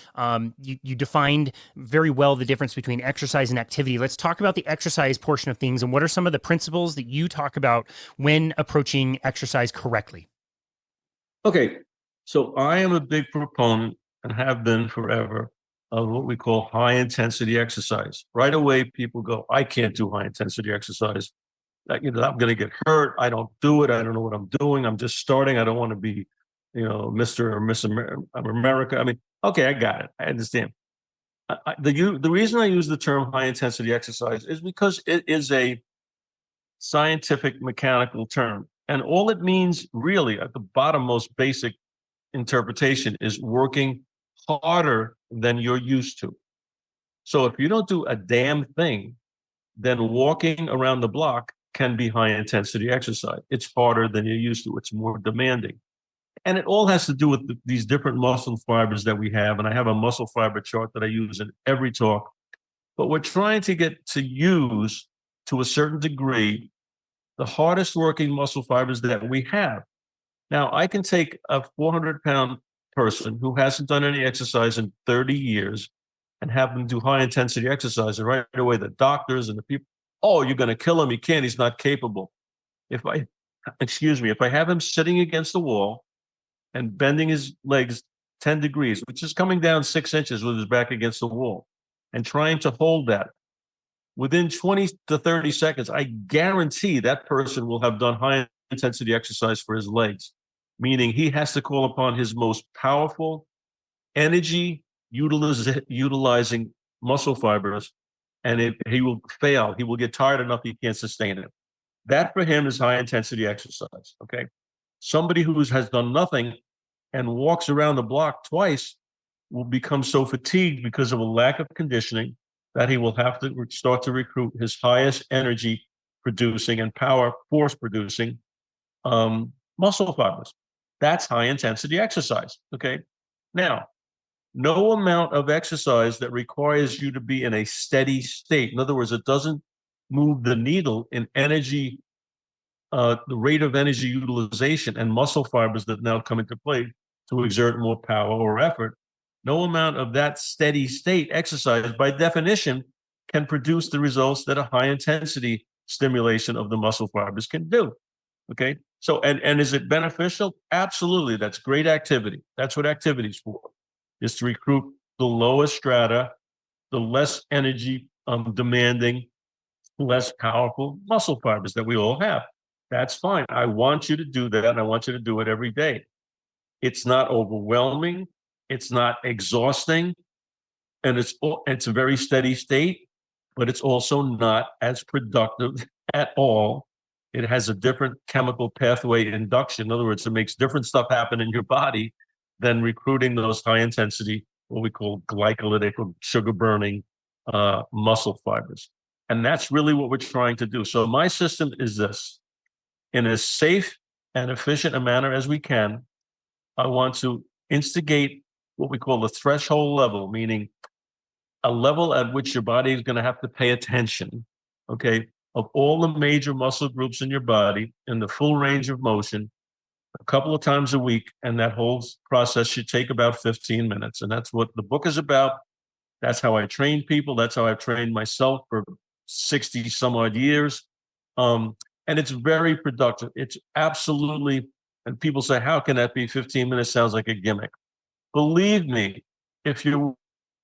Speaker 1: You defined very well the difference between exercise and activity. Let's talk about the exercise portion of things, and what are some of the principles that you talk about when approaching exercise correctly?
Speaker 5: Okay, so I am a big proponent, and have been forever, of what we call high intensity exercise. Right away, people go, I can't do high intensity exercise. I'm going to get hurt. I don't do it. I don't know what I'm doing. I'm just starting. I don't want to be, Mr. or Miss America. I mean, okay, I got it. I understand. The reason I use the term high intensity exercise is because it is a scientific mechanical term. And all it means really at the bottom, most basic interpretation is working harder than you're used to. So if you don't do a damn thing, then walking around the block can be high intensity exercise. It's harder than you're used to. It's more demanding. And it all has to do with these different muscle fibers that we have. And I have a muscle fiber chart that I use in every talk. But we're trying to get to use, to a certain degree, the hardest working muscle fibers that we have. Now, I can take a 400-pound person who hasn't done any exercise in 30 years and have them do high intensity exercise. And right away, the doctors and the people, oh, you're going to kill him. He can't. He's not capable. If I have him sitting against the wall and bending his legs 10 degrees, which is coming down 6 inches with his back against the wall, and trying to hold that, within 20 to 30 seconds, I guarantee that person will have done high intensity exercise for his legs, meaning he has to call upon his most powerful energy utilizing muscle fibers. And if he will fail, he will get tired enough he can't sustain it. That for him is high intensity exercise. Okay. Somebody who has done nothing and walks around the block twice will become so fatigued because of a lack of conditioning that he will have to start to recruit his highest energy producing and power force producing muscle fibers. That's high intensity exercise. Okay. Now, no amount of exercise that requires you to be in a steady state. In other words, it doesn't move the needle in energy, the rate of energy utilization and muscle fibers that now come into play to exert more power or effort. No amount of that steady state exercise, by definition, can produce the results that a high intensity stimulation of the muscle fibers can do. Okay. So, and is it beneficial? Absolutely. That's great activity. That's what activity is for. Is to recruit the lowest strata, the less energy demanding, less powerful muscle fibers that we all have. That's fine. I want you to do that, and I want you to do it every day. It's not overwhelming. It's not exhausting, and it's a very steady state, but it's also not as productive at all. It has a different chemical pathway induction. In other words, it makes different stuff happen in your body than recruiting those high intensity, what we call glycolytic or sugar burning muscle fibers. And that's really what we're trying to do. So my system is this: in as safe and efficient a manner as we can, I want to instigate what we call the threshold level, meaning a level at which your body is going to have to pay attention, okay, of all the major muscle groups in your body in the full range of motion, a couple of times a week, and that whole process should take about 15 minutes. And that's what the book is about. That's how I train people. That's how I've trained myself for 60 some odd years. And it's very productive. It's absolutely, and people say, how can that be 15 minutes? Sounds like a gimmick. Believe me, if you're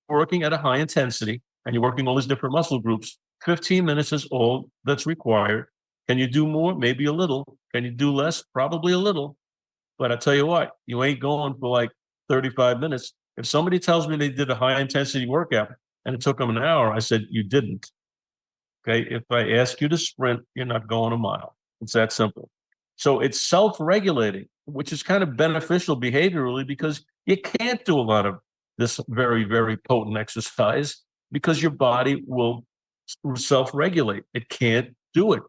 Speaker 5: working at a high intensity and you're working all these different muscle groups, 15 minutes is all that's required. Can you do more? Maybe a little. Can you do less? Probably a little. But I tell you what, you ain't going for like 35 minutes. If somebody tells me they did a high intensity workout and it took them an hour, I said, you didn't. Okay. If I ask you to sprint, you're not going a mile. It's that simple. So it's self-regulating, which is kind of beneficial behaviorally because you can't do a lot of this very, very potent exercise because your body will self-regulate. It can't do it.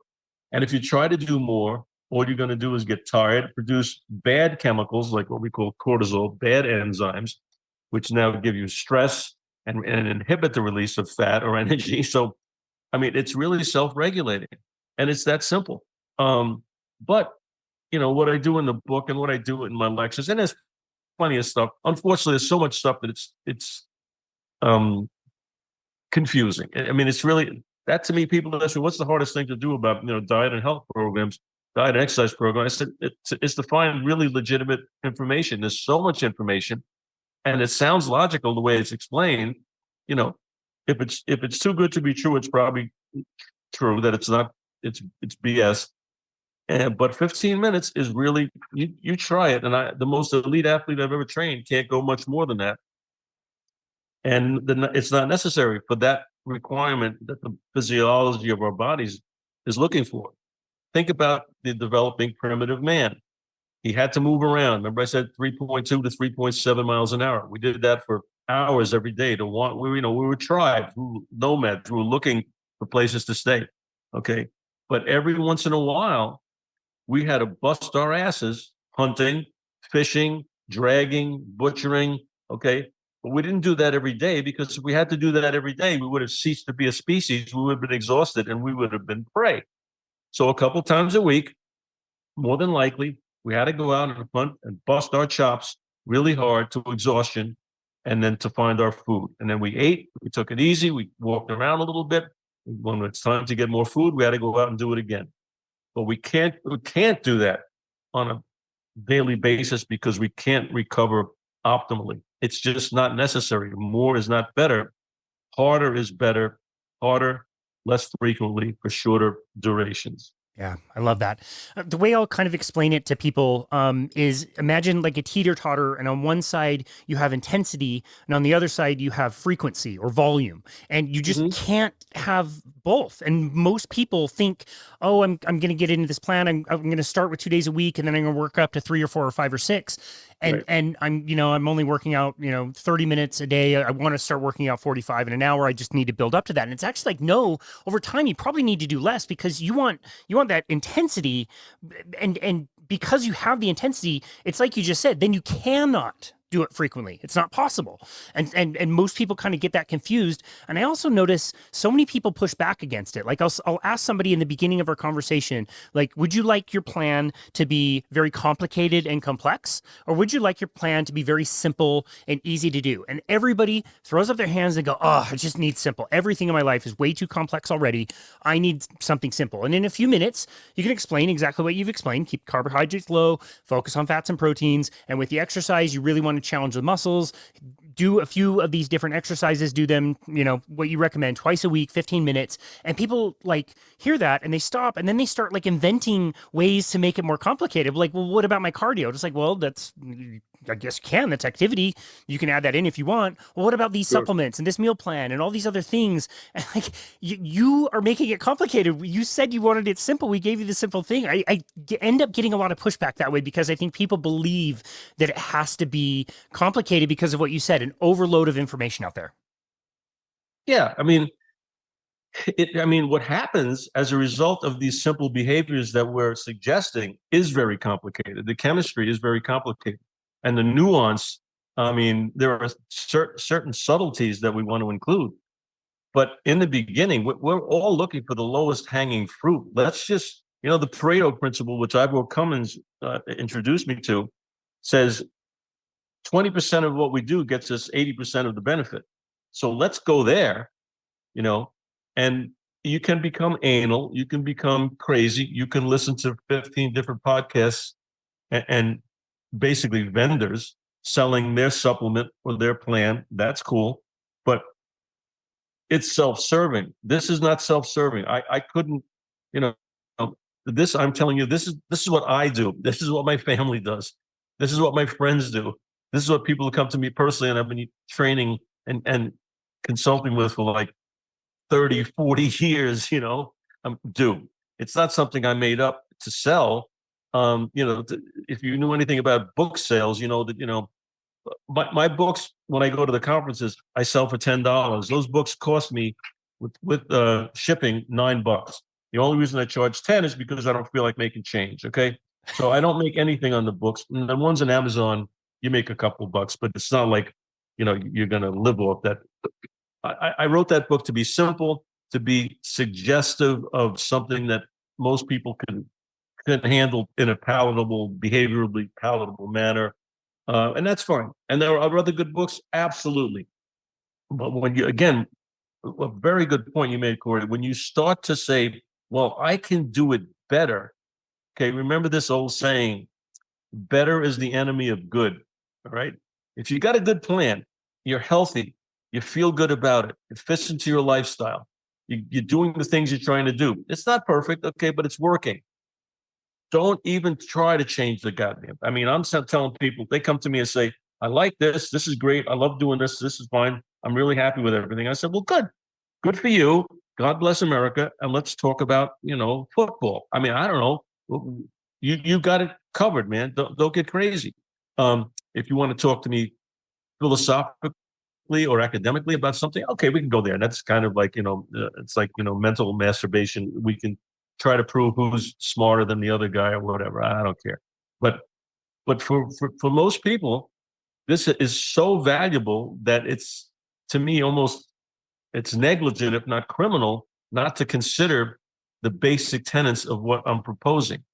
Speaker 5: And if you try to do more, all you're going to do is get tired, produce bad chemicals like what we call cortisol, bad enzymes, which now give you stress and inhibit the release of fat or energy. So, I mean, it's really self-regulating, and it's that simple. But what I do in the book and what I do in my lectures, and there's plenty of stuff. Unfortunately, there's so much stuff that it's confusing. I mean, it's really that to me. People ask me, "What's the hardest thing to do about diet and health programs, diet and exercise programs?" I said, "It's to find really legitimate information. There's so much information, and it sounds logical the way it's explained. If it's too good to be true, it's probably true that it's not. It's BS." But 15 minutes is really you try it, and the most elite athlete I've ever trained can't go much more than that. And it's not necessary for that requirement that the physiology of our bodies is looking for. Think about the developing primitive man. He had to move around. Remember I said 3.2 to 3.7 miles an hour. We did that for hours every day we were tribes, we were nomads, we were looking for places to stay. Okay. But every once in a while, we had to bust our asses hunting, fishing, dragging, butchering. Okay. But we didn't do that every day because if we had to do that every day, we would have ceased to be a species. We would have been exhausted and we would have been prey. So a couple times a week, more than likely, we had to go out and hunt and bust our chops really hard to exhaustion and then to find our food. And then we ate, we took it easy, we walked around a little bit. When it's time to get more food, we had to go out and do it again. But we can't do that on a daily basis because we can't recover optimally. It's just not necessary. More is not better. Harder is better. Harder, less frequently for shorter durations.
Speaker 1: Yeah, I love that. The way I'll kind of explain it to people is imagine like a teeter-totter, and on one side you have intensity, and on the other side you have frequency or volume, and you just can't have both. And most people think, oh, I'm going to get into this plan. I'm going to start with 2 days a week, and then I'm going to work up to 3 or 4 or 5 or 6. And
Speaker 5: Right.
Speaker 1: and I'm only working out 30 minutes a day. I want to start working out 45 in an hour. I just need to build up to that. And it's actually like, no, over time you probably need to do less because you want that intensity, and because you have the intensity, it's like you just said, then you cannot do it frequently. It's not possible. And most people kind of get that confused. And I also notice so many people push back against it. Like I'll ask somebody in the beginning of our conversation, like, would you like your plan to be very complicated and complex? Or would you like your plan to be very simple and easy to do? And everybody throws up their hands and go, oh, I just need simple. Everything in my life is way too complex already. I need something simple. And in a few minutes, you can explain exactly what you've explained. Keep carbohydrates low, focus on fats and proteins. And with the exercise, you really want to challenge the muscles, do a few of these different exercises, do them, what you recommend twice a week, 15 minutes. And people like hear that and they stop, and then they start like inventing ways to make it more complicated. Like, well, what about my cardio? Just like, well, I guess you can. That's activity. You can add that in if you want. Well, what about these supplements and this meal plan and all these other things? And like, you are making it complicated. You said you wanted it simple. We gave you the simple thing. I end up getting a lot of pushback that way because I think people believe that it has to be complicated because of what you said, an overload of information out there.
Speaker 5: Yeah, I mean, what happens as a result of these simple behaviors that we're suggesting is very complicated. The chemistry is very complicated. And the nuance, there are certain subtleties that we want to include. But in the beginning, we're all looking for the lowest hanging fruit. Let's just, the Pareto principle, which Ivor Cummins introduced me to, says 20% of what we do gets us 80% of the benefit. So let's go there, and you can become anal, you can become crazy, you can listen to 15 different podcasts and basically vendors selling their supplement or their plan. That's cool. But it's self-serving. This is not self-serving. I couldn't, This, I'm telling you, this is what I do. This is what my family does. This is what my friends do. This is what people who come to me personally and I've been training and consulting with for like 30, 40 years, do. It's not something I made up to sell. If you knew anything about book sales, you know that, my books, when I go to the conferences, I sell for $10. Those books cost me with shipping $9. The only reason I charge 10 is because I don't feel like making change. Okay. So I don't make anything on the books. And the ones on Amazon, you make a couple bucks, but it's not like, you're going to live off that. I wrote that book to be simple, to be suggestive of something that most people can handle in a palatable, behaviorally palatable manner. And that's fine. And there are other good books. Absolutely. But when you, again, a very good point you made, Corey, when you start to say, well, I can do it better. Okay. Remember this old saying, better is the enemy of good. All right. If you got a good plan, you're healthy, you feel good about it, it fits into your lifestyle, you're doing the things you're trying to do. It's not perfect. Okay. But it's working. Don't even try to change the goddamn. I mean, I'm telling people, they come to me and say, I like this. This is great. I love doing this. This is fine. I'm really happy with everything. I said, well, good for you. God bless America. And let's talk about, football. I mean, I don't know. You got it covered, man. Don't get crazy. If you want to talk to me philosophically or academically about something, okay, we can go there. That's kind of like, it's like, mental masturbation. We can try to prove who's smarter than the other guy or whatever. I don't care. But for most people, this is so valuable that it's, to me, it's negligent, if not criminal, not to consider the basic tenets of what I'm proposing.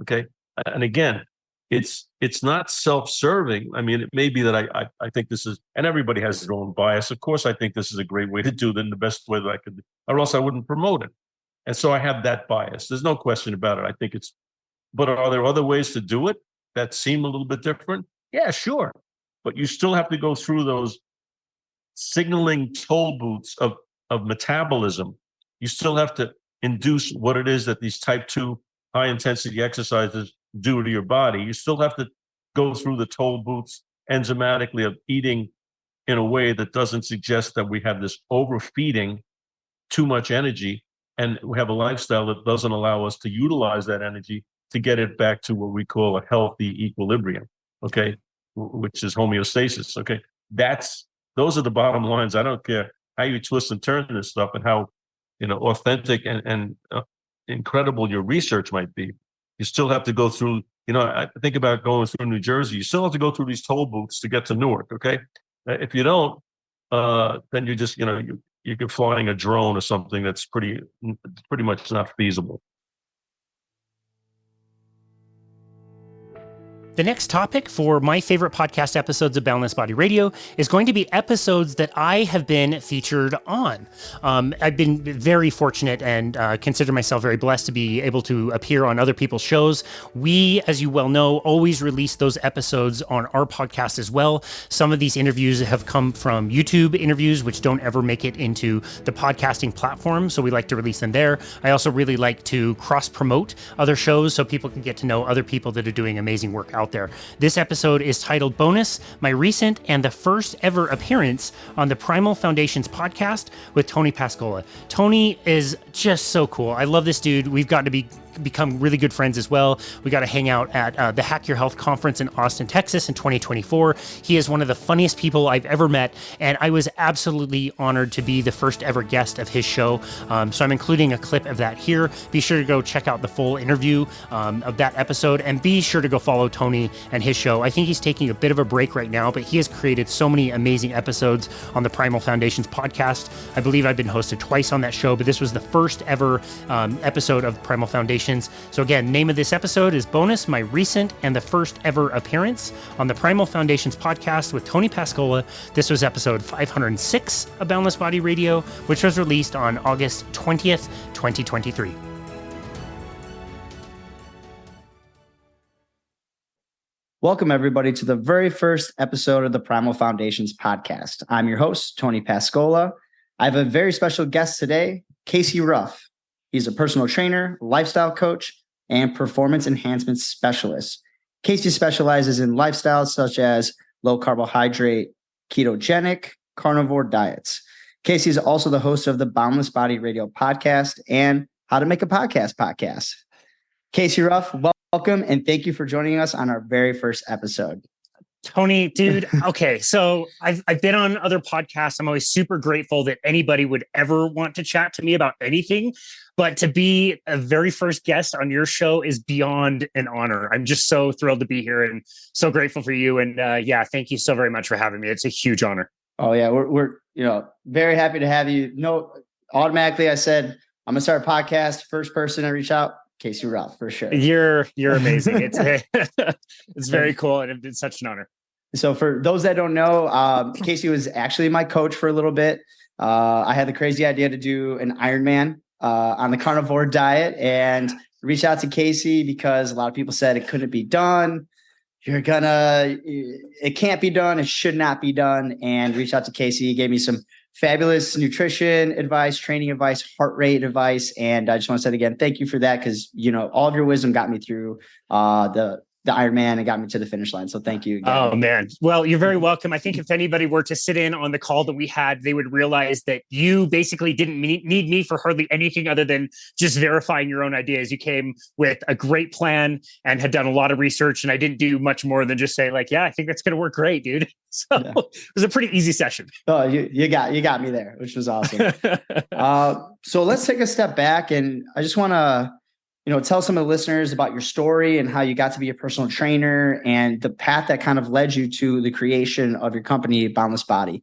Speaker 5: Okay. And again, it's not self-serving. I mean, it may be that I think this is, and everybody has their own bias. Of course, I think this is a great way to do it in the best way that I could, or else I wouldn't promote it. And so I have that bias. There's no question about it. I think but are there other ways to do it that seem a little bit different? Yeah, sure. But you still have to go through those signaling toll booths of metabolism. You still have to induce what it is that these type 2 high intensity exercises do to your body. You still have to go through the toll booths enzymatically of eating in a way that doesn't suggest that we have this overfeeding, too much energy, and we have a lifestyle that doesn't allow us to utilize that energy to get it back to what we call a healthy equilibrium, okay, which is homeostasis, okay? Those are the bottom lines. I don't care how you twist and turn this stuff and how, authentic and incredible your research might be. You still have to go through, I think about going through New Jersey. You still have to go through these toll booths to get to Newark, okay? If you don't, then you just, you're flying a drone or something that's pretty much not feasible.
Speaker 1: The next topic for my favorite podcast episodes of Boundless Body Radio is going to be episodes that I have been featured on. I've been very fortunate and consider myself very blessed to be able to appear on other people's shows. We, as you well know, always release those episodes on our podcast as well. Some of these interviews have come from YouTube interviews, which don't ever make it into the podcasting platform, so we like to release them there. I also really like to cross-promote other shows so people can get to know other people that are doing amazing work out there. This episode is titled Bonus, my recent and the first ever appearance on the Primal Foundations podcast with Tony Pascola. Tony is just so cool. I love this dude. We've gotten to become really good friends as well. We got to hang out at the Hack Your Health conference in Austin, Texas in 2024. He is one of the funniest people I've ever met, and I was absolutely honored to be the first ever guest of his show. So I'm including a clip of that here. Be sure to go check out the full interview of that episode, and be sure to go follow Tony and his show. I think he's taking a bit of a break right now, but he has created so many amazing episodes on the Primal Foundations podcast. I believe I've been hosted twice on that show, but this was the first ever episode of Primal Foundations. So again, name of this episode is Bonus, my recent and the first ever appearance on the Primal Foundations podcast with Tony Pascola. This was episode 506 of Boundless Body Radio, which was released on August 20th, 2023.
Speaker 6: Welcome, everybody, to the very first episode of the Primal Foundations podcast. I'm your host, Tony Pascola. I have a very special guest today, Casey Ruff. He's a personal trainer, lifestyle coach, and performance enhancement specialist. Casey specializes in lifestyles such as low carbohydrate, ketogenic, carnivore diets. Casey is also the host of the Boundless Body Radio podcast and How to Make a podcast. Casey Ruff, welcome, and thank you for joining us on our very first episode.
Speaker 1: Tony, dude. Okay. So I've been on other podcasts. I'm always super grateful that anybody would ever want to chat to me about anything, but to be a very first guest on your show is beyond an honor. I'm just so thrilled to be here and so grateful for you. And yeah, thank you so very much for having me. It's a huge honor.
Speaker 6: Oh yeah. We're very happy to have you. No, automatically I said, I'm gonna start a podcast. First person to reach out, Casey Ruff, for sure.
Speaker 1: You're amazing. It's very cool. And it's such an honor.
Speaker 6: So for those that don't know, Casey was actually my coach for a little bit. I had the crazy idea to do an Ironman on the carnivore diet and reach out to Casey because a lot of people said it couldn't be done. It can't be done. It should not be done. And reach out to Casey. He gave me some fabulous nutrition advice, training advice, heart rate advice. And I just want to say again, thank you for that. Cause all of your wisdom got me through the Ironman and got me to the finish line. So thank you again.
Speaker 1: Oh man. Well, you're very welcome. I think if anybody were to sit in on the call that we had, they would realize that you basically didn't need me for hardly anything other than just verifying your own ideas. You came with a great plan and had done a lot of research. And I didn't do much more than just say like, yeah, I think that's going to work great, dude. So yeah. It was a pretty easy session.
Speaker 6: Oh, you got me there, which was awesome. So let's take a step back and I just want to tell some of the listeners about your story and how you got to be a personal trainer and the path that kind of led you to the creation of your company, Boundless Body.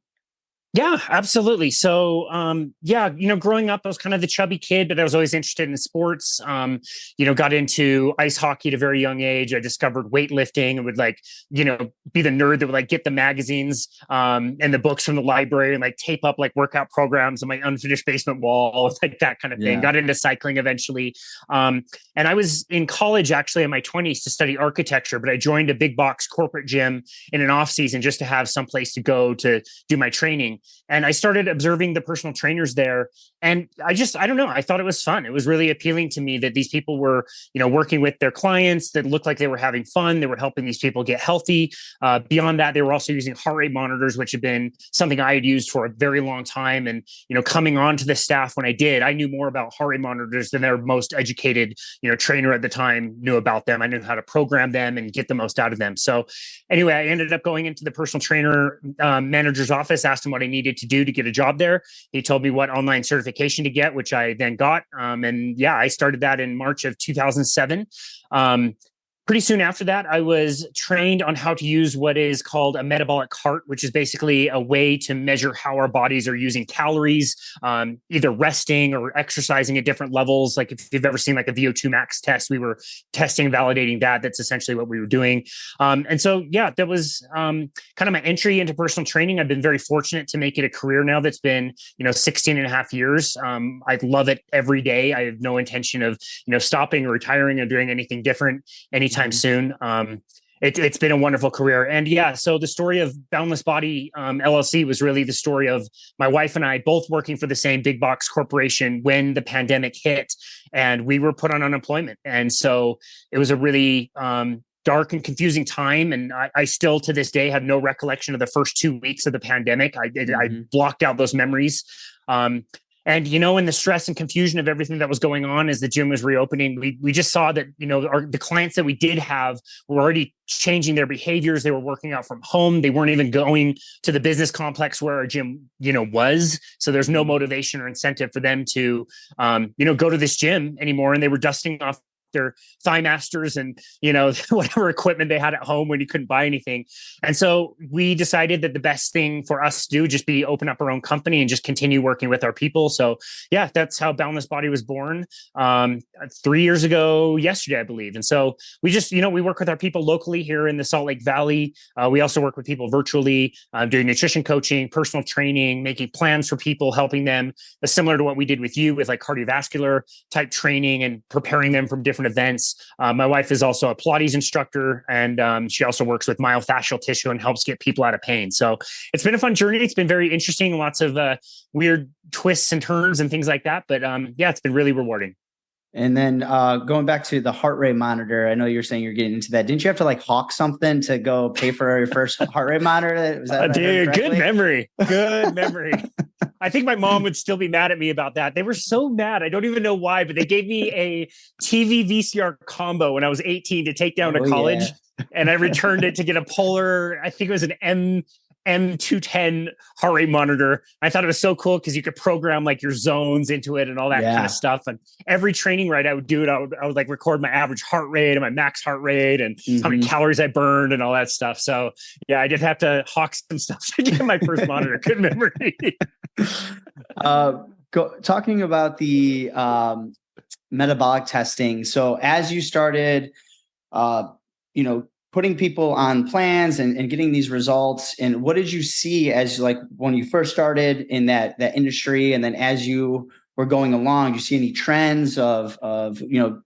Speaker 1: Yeah, absolutely. So, growing up, I was kind of the chubby kid, but I was always interested in sports. Got into ice hockey at a very young age. I discovered weightlifting and would be the nerd that would get the magazines and the books from the library and tape up workout programs on my unfinished basement wall, that kind of thing. Yeah. Got into cycling eventually. And I was in college actually in my 20s to study architecture, but I joined a big box corporate gym in an off season just to have some place to go to do my training. And I started observing the personal trainers there. And I don't know, I thought it was fun. It was really appealing to me that these people were, working with their clients that looked like they were having fun. They were helping these people get healthy. Beyond that, they were also using heart rate monitors, which had been something I had used for a very long time. And, coming on to the staff when I did, I knew more about heart rate monitors than their most educated, trainer at the time knew about them. I knew how to program them and get the most out of them. So anyway, I ended up going into the personal trainer manager's office, asked him what I needed to do to get a job there. He told me what online certification to get, which I then got. I started that in March of 2007. Pretty soon after that, I was trained on how to use what is called a metabolic cart, which is basically a way to measure how our bodies are using calories, either resting or exercising at different levels. Like if you've ever seen a VO2 max test, we were testing, validating that. That's essentially what we were doing. That was kind of my entry into personal training. I've been very fortunate to make it a career now that's been, 16 and a half years. I love it every day. I have no intention of, stopping or retiring or doing anything different anytime soon. It's been a wonderful career. And so the story of Boundless Body LLC was really the story of my wife and I both working for the same big box corporation when the pandemic hit and we were put on unemployment. And so it was a really dark and confusing time. And I still to this day have no recollection of the first 2 weeks of the pandemic. I blocked out those memories. And, in the stress and confusion of everything that was going on as the gym was reopening, we just saw that, the clients that we did have were already changing their behaviors. They were working out from home. They weren't even going to the business complex where our gym, was. So there's no motivation or incentive for them to, go to this gym anymore. And they were dusting off their Thigh Masters and, whatever equipment they had at home when you couldn't buy anything. And so we decided that the best thing for us to do would just be open up our own company and just continue working with our people. So that's how Boundless Body was born 3 years ago yesterday, I believe. And so we just, we work with our people locally here in the Salt Lake Valley. We also work with people virtually, doing nutrition coaching, personal training, making plans for people, helping them similar to what we did with you with cardiovascular type training and preparing them from different events. My wife is also a Pilates instructor, and she also works with myofascial tissue and helps get people out of pain. So it's been a fun journey. It's been very interesting. Lots of weird twists and turns and things like that. But it's been really rewarding.
Speaker 6: And then going back to the heart rate monitor, I know you're saying you're getting into that. Didn't you have to like hawk something to go pay for your first heart rate monitor? Was that
Speaker 1: Dude, good memory. Good memory. I think my mom would still be mad at me about that. They were so mad. I don't even know why, but they gave me a TV VCR combo when I was 18 to take down to college. Yeah. And I returned it to get a Polar. I think it was an M210 heart rate monitor. I thought it was so cool because you could program like your zones into it and all that kind of stuff. And every training ride I would do it, I would like record my average heart rate and my max heart rate and how many calories I burned and all that stuff. So yeah, I did have to hawk some stuff to get my first monitor. Good memory.
Speaker 6: Talking about the metabolic testing. So as you started, putting people on plans and getting these results, and what did you see as like when you first started in that industry, and then as you were going along, do you see any trends of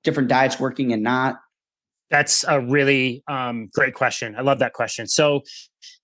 Speaker 6: different diets working and not?
Speaker 1: That's a really great question. I love that question. So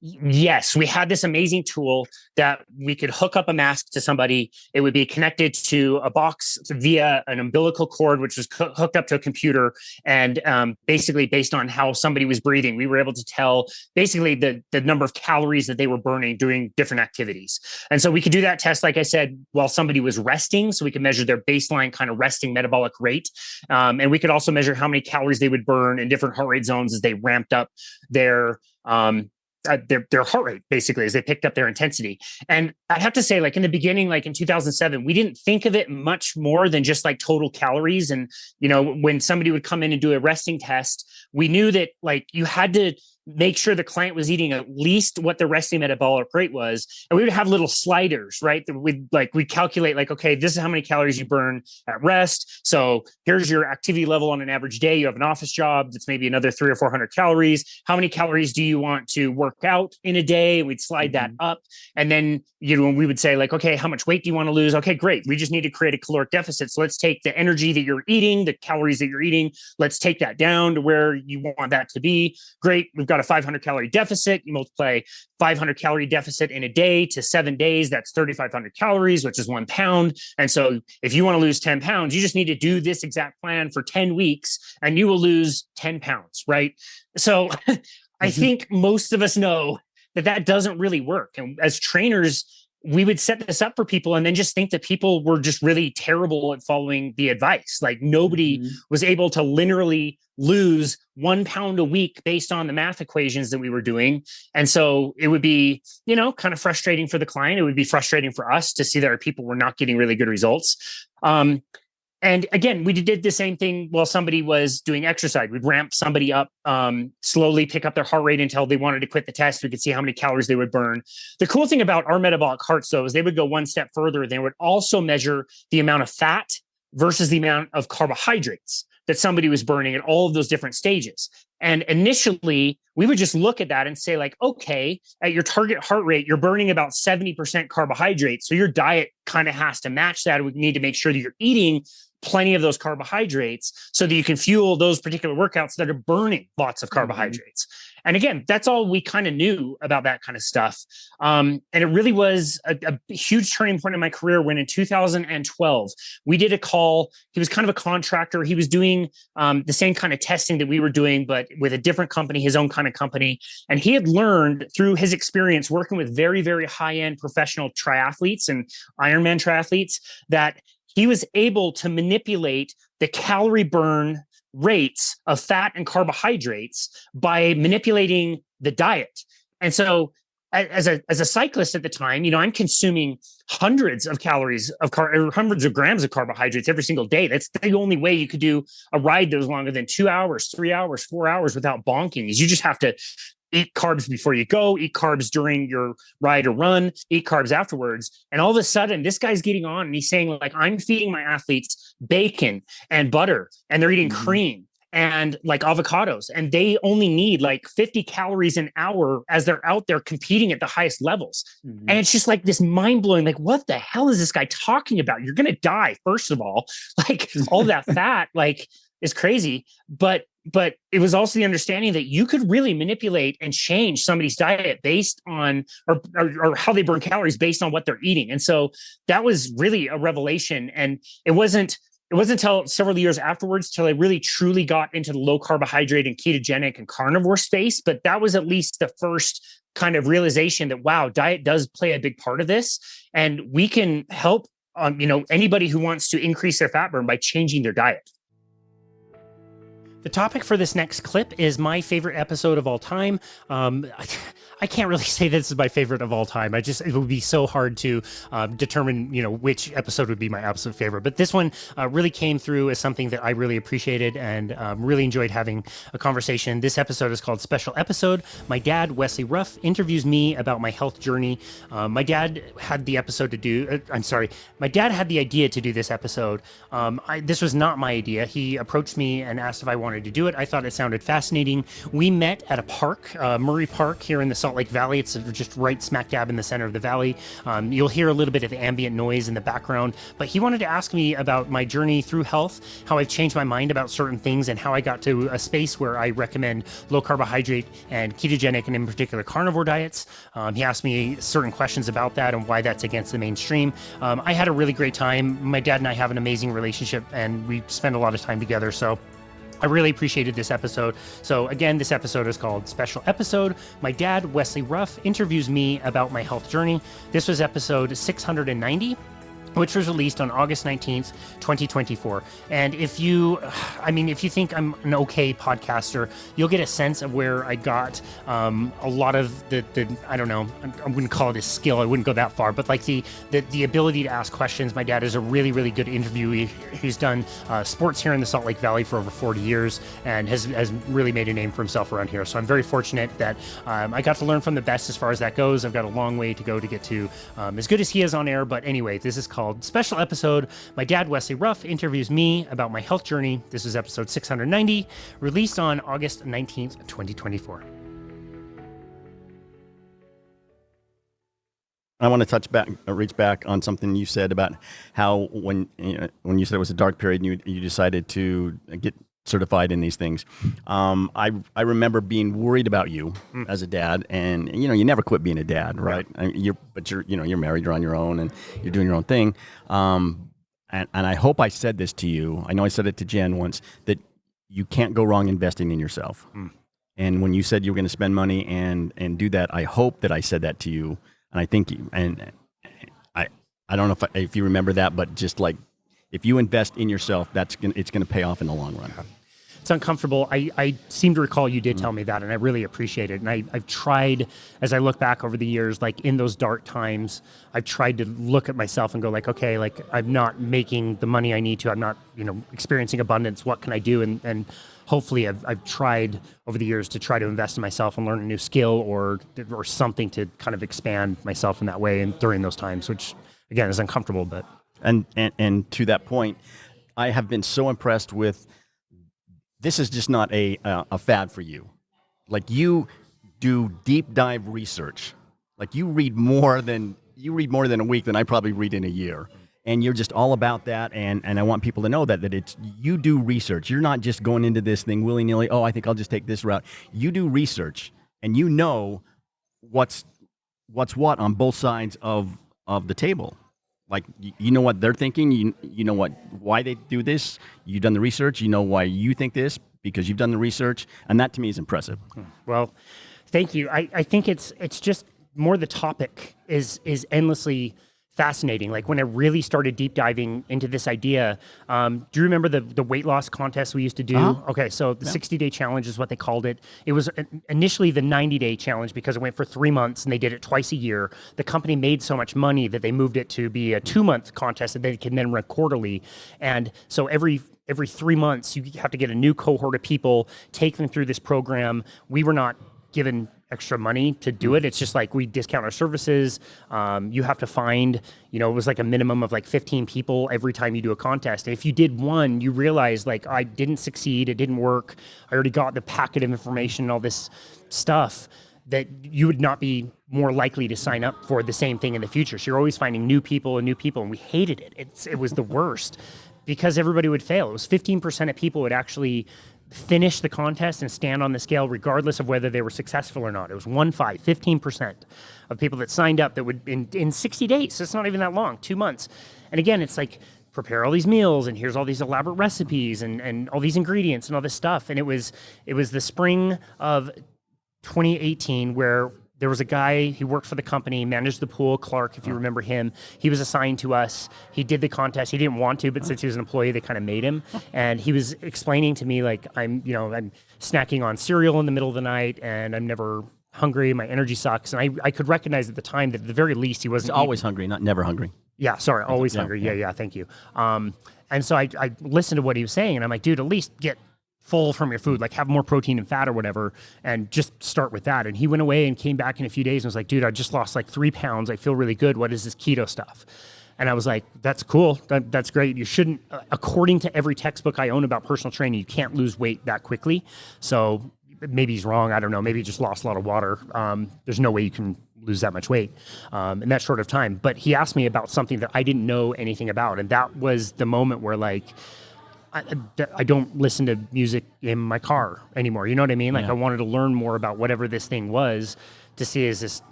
Speaker 1: yes, we had this amazing tool that we could hook up a mask to somebody. It would be connected to a box via an umbilical cord, which was hooked up to a computer. And basically, based on how somebody was breathing, we were able to tell basically the number of calories that they were burning doing different activities. And so we could do that test, like I said, while somebody was resting. So we could measure their baseline kind of resting metabolic rate. And we could also measure how many calories they would burn in different heart rate zones as they ramped up their heart rate, basically, as they picked up their intensity. And I have to say, like in the beginning, like in 2007, we didn't think of it much more than just like total calories. And, when somebody would come in and do a resting test, we knew that like you had to make sure the client was eating at least what the resting metabolic rate was. And we would have little sliders, right? That we'd calculate like, okay, this is how many calories you burn at rest. So here's your activity level on an average day. You have an office job that's maybe another 300 or 400 calories. How many calories do you want to work out in a day? We'd slide that up. And then, we would say like, okay, how much weight do you want to lose? Okay, great. We just need to create a caloric deficit. So let's take the energy that you're eating, the calories that you're eating. Let's take that down to where you want that to be. Great. We've got a 500 calorie deficit. You multiply 500 calorie deficit in a day to 7 days. That's 3,500 calories, which is 1 pound. And so if you want to lose 10 pounds, you just need to do this exact plan for 10 weeks and you will lose 10 pounds, right? So I think most of us know that doesn't really work. And as trainers, we would set this up for people and then just think that people were just really terrible at following the advice. Like nobody was able to linearly lose 1 pound a week based on the math equations that we were doing. And so it would be, kind of frustrating for the client. It would be frustrating for us to see that our people were not getting really good results. And again, we did the same thing while somebody was doing exercise. We'd ramp somebody up, slowly pick up their heart rate until they wanted to quit the test. We could see how many calories they would burn. The cool thing about our metabolic hearts, though, is they would go one step further. They would also measure the amount of fat versus the amount of carbohydrates that somebody was burning at all of those different stages. And initially, we would just look at that and say like, okay, at your target heart rate, you're burning about 70% carbohydrates. So your diet kind of has to match that. We need to make sure that you're eating plenty of those carbohydrates so that you can fuel those particular workouts that are burning lots of carbohydrates. And again, that's all we kind of knew about that kind of stuff. And it really was a huge turning point in my career when in 2012, we did a call. He was kind of a contractor. He was doing the same kind of testing that we were doing, but with a different company, his own kind of company. And he had learned through his experience working with very, very high-end professional triathletes and Ironman triathletes that he was able to manipulate the calorie burn rates of fat and carbohydrates by manipulating the diet. And so as a cyclist at the time, I'm consuming hundreds of calories of hundreds of grams of carbohydrates every single day. That's the only way you could do a ride that was longer than 2 hours, 3 hours, 4 hours without bonking. Is you just have to eat carbs before you go, eat carbs during your ride or run, eat carbs afterwards. And all of a sudden, this guy's getting on and he's saying, like, I'm feeding my athletes bacon and butter, and they're eating cream and like avocados, and they only need like 50 calories an hour as they're out there competing at the highest levels. And it's just like this mind blowing, like, what the hell is this guy talking about? You're going to die, first of all. Like all that fat, like, is crazy. But it was also the understanding that you could really manipulate and change somebody's diet based on, or how they burn calories based on what they're eating. And so that was really a revelation. And it wasn't it wasn't until several years afterwards till I really truly got into the low carbohydrate and ketogenic and carnivore space. But that was at least the first kind of realization that, wow, diet does play a big part of this. And we can help anybody who wants to increase their fat burn by changing their diet. The topic for this next clip is my favorite episode of all time. I can't really say this is my favorite of all time. It would be so hard to determine, which episode would be my absolute favorite. But this one really came through as something that I really appreciated and really enjoyed having a conversation. This episode is called Special Episode. My dad, Wesley Ruff, interviews me about my health journey. My dad had the idea to do this episode. This was not my idea. He approached me and asked if I wanted to do it. I thought it sounded fascinating. We met at a park, Murray Park here in the Salt Lake Valley. It's just right smack dab in the center of the valley. You'll hear a little bit of ambient noise in the background, but he wanted to ask me about my journey through health, how I've changed my mind about certain things, and how I got to a space where I recommend low carbohydrate and ketogenic and in particular carnivore diets. He asked me certain questions about that and why that's against the mainstream. I had a really great time. My dad and I have an amazing relationship and we spend a lot of time together. So I really appreciated this episode. So again, this episode is called Special Episode. My dad, Wesley Ruff, interviews me about my health journey. This was episode 690, which was released on August 19th, 2024. And if you think I'm an okay podcaster, you'll get a sense of where I got a lot of the I don't know, I wouldn't call it a skill, I wouldn't go that far, but like the ability to ask questions. My dad is a really, really good interviewee. He's done sports here in the Salt Lake Valley for over 40 years and has really made a name for himself around here. So I'm very fortunate that I got to learn from the best as far as that goes. I've got a long way to go to get to as good as he is on air. But anyway, this is called Special Episode. My dad, Wesley Ruff, interviews me about my health journey. This is episode 690, released on August 19th, 2024.
Speaker 7: I want to reach back on something you said about how when you said it was a dark period and you decided to get certified in these things. I remember being worried about you as a dad, and you never quit being a dad, right? You're married, you're on your own, and you're doing your own thing. And I hope I said this to you. I know I said it to Jen once, that you can't go wrong investing in yourself. And when you said you were going to spend money and do that, I hope that I said that to you. And I think I don't know if you remember that, but just like if you invest in yourself, it's going to pay off in the long run.
Speaker 1: It's uncomfortable. I seem to recall you did tell me that, and I really appreciate it. And I've tried, as I look back over the years, like in those dark times, I've tried to look at myself and go like, okay, like I'm not making the money I need to. I'm not, experiencing abundance. What can I do? And hopefully I've tried over the years to try to invest in myself and learn a new skill or something to kind of expand myself in that way. And during those times, which again is uncomfortable, but.
Speaker 7: And to that point, I have been so impressed with, this is just not a fad for you. Like you do deep dive research. Like you read more than a week than I probably read in a year. And you're just all about that. And I want people to know that you do research. You're not just going into this thing willy-nilly, oh, I think I'll just take this route. You do research and you know what's what on both sides of the table. Like, you know what they're thinking, you know why they do this, you've done the research, you know why you think this, because you've done the research, and that to me is impressive.
Speaker 1: Well, thank you. I think it's just more the topic is endlessly fascinating. Like when I really started deep diving into this idea, do you remember the weight loss contest we used to do? Uh-huh. Okay, so the 60-day challenge is what they called it. It was initially the 90-day challenge because it went for 3 months and they did it twice a year. The company made so much money that they moved it to be a 2-month contest that they can then run quarterly. And so every 3 months, you have to get a new cohort of people, take them through this program. We were not given extra money to do it. It's just like we discount our services. You have to find, it was like a minimum of like 15 people every time you do a contest. And if you did one, you realize like I didn't succeed. It didn't work. I already got the packet of information and all this stuff that you would not be more likely to sign up for the same thing in the future. So you're always finding new people, and we hated it. It was the worst because everybody would fail. It was 15% of people would actually finish the contest and stand on the scale regardless of whether they were successful or not. It was 15% of people that signed up that would in 60 days. So it's not even that long, 2 months. And again, it's like prepare all these meals, and here's all these elaborate recipes and all these ingredients and all this stuff. And it was the spring of 2018 where there was a guy who worked for the company, managed the pool, Clark, if you remember him. He was assigned to us. He did the contest. He didn't want to, but since he was an employee, they kind of made him. And he was explaining to me, like, I'm snacking on cereal in the middle of the night, and I'm never hungry. My energy sucks. And I could recognize at the time that at the very least he wasn't
Speaker 7: always hungry, not never hungry.
Speaker 1: Yeah, sorry, always hungry. Yeah, thank you. And so I listened to what he was saying, and I'm like, dude, at least get full from your food, like have more protein and fat or whatever, and just start with that. And he went away and came back in a few days and was like, dude, I just lost like 3 pounds. I feel really good. What is this keto stuff? And I was like, that's cool. That's great. You shouldn't, according to every textbook I own about personal training, you can't lose weight that quickly. So maybe he's wrong. I don't know. Maybe he just lost a lot of water. There's no way you can lose that much weight in that short of time. But he asked me about something that I didn't know anything about. And that was the moment where, like, I don't listen to music in my car anymore. You know what I mean? Like, I wanted to learn more about whatever this thing was to see,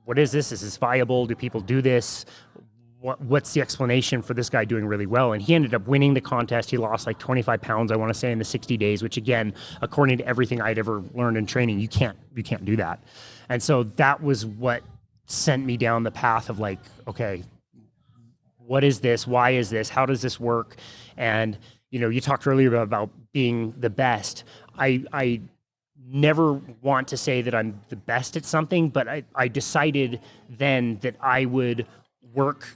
Speaker 1: what is this? Is this viable? Do people do this? What's the explanation for this guy doing really well? And he ended up winning the contest. He lost like 25 pounds, I want to say, in the 60 days, which again, according to everything I'd ever learned in training, you can't do that. And so that was what sent me down the path of like, okay, what is this? Why is this? How does this work? And you talked earlier about being the best. I never want to say that I'm the best at something, but I decided then that I would work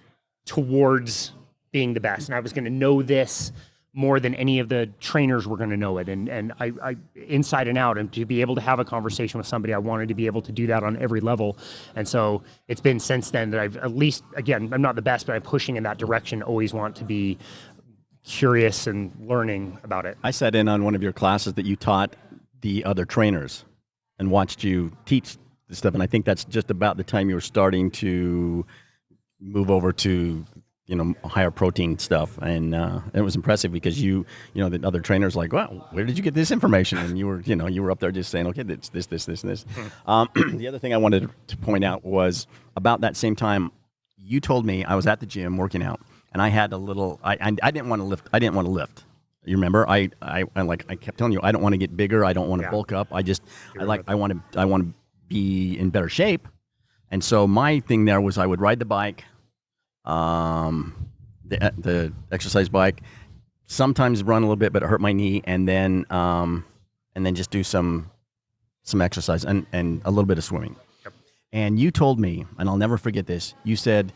Speaker 1: towards being the best. And I was going to know this more than any of the trainers were going to know it. And I inside and out, and to be able to have a conversation with somebody, I wanted to be able to do that on every level. And so it's been since then that I've at least, again, I'm not the best, but I'm pushing in that direction, always want to be curious and learning about it.
Speaker 7: I sat in on one of your classes that you taught the other trainers and watched you teach this stuff. And I think that's just about the time you were starting to move over to, higher protein stuff. And it was impressive because the other trainers like, wow, where did you get this information? And you were up there just saying, okay, this, and this. The other thing I wanted to point out was about that same time, you told me I was at the gym working out. And I had a little. I didn't want to lift. I didn't want to lift. You remember? I kept telling you I don't want to get bigger. I don't want to bulk up. I want to be in better shape. And so my thing there was I would ride the bike, the exercise bike, sometimes run a little bit, but it hurt my knee, and then just do some exercise and a little bit of swimming. Yep. And you told me, and I'll never forget this. You said,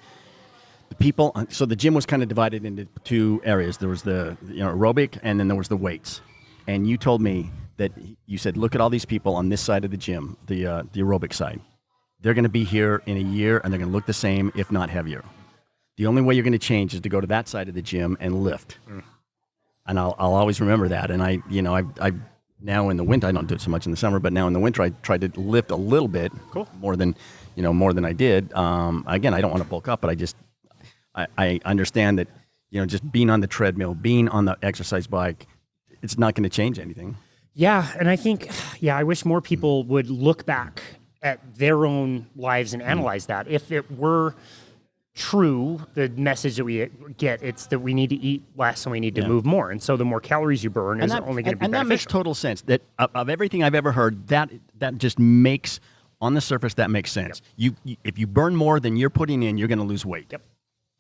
Speaker 7: so the gym was kind of divided into two areas. There was the aerobic, and then there was the weights. And you told me that you said, look at all these people on this side of the gym, the aerobic side. They're going to be here in a year, and they're going to look the same, if not heavier. The only way you're going to change is to go to that side of the gym and lift. And I'll always remember that. And I now in the winter, I don't do it so much in the summer, but now in the winter, I try to lift a little bit, more than I did. Again, I don't want to bulk up, but I understand that, just being on the treadmill, being on the exercise bike, it's not going to change anything.
Speaker 1: Yeah. And I think, I wish more people would look back at their own lives and analyze that. If it were true, the message that we get, it's that we need to eat less and we need to move more. And so the more calories you burn is only going to be beneficial.
Speaker 7: And that makes total sense. That of everything I've ever heard, that just makes, on the surface, that makes sense. Yep. If you burn more than you're putting in, you're going to lose weight.
Speaker 1: Yep.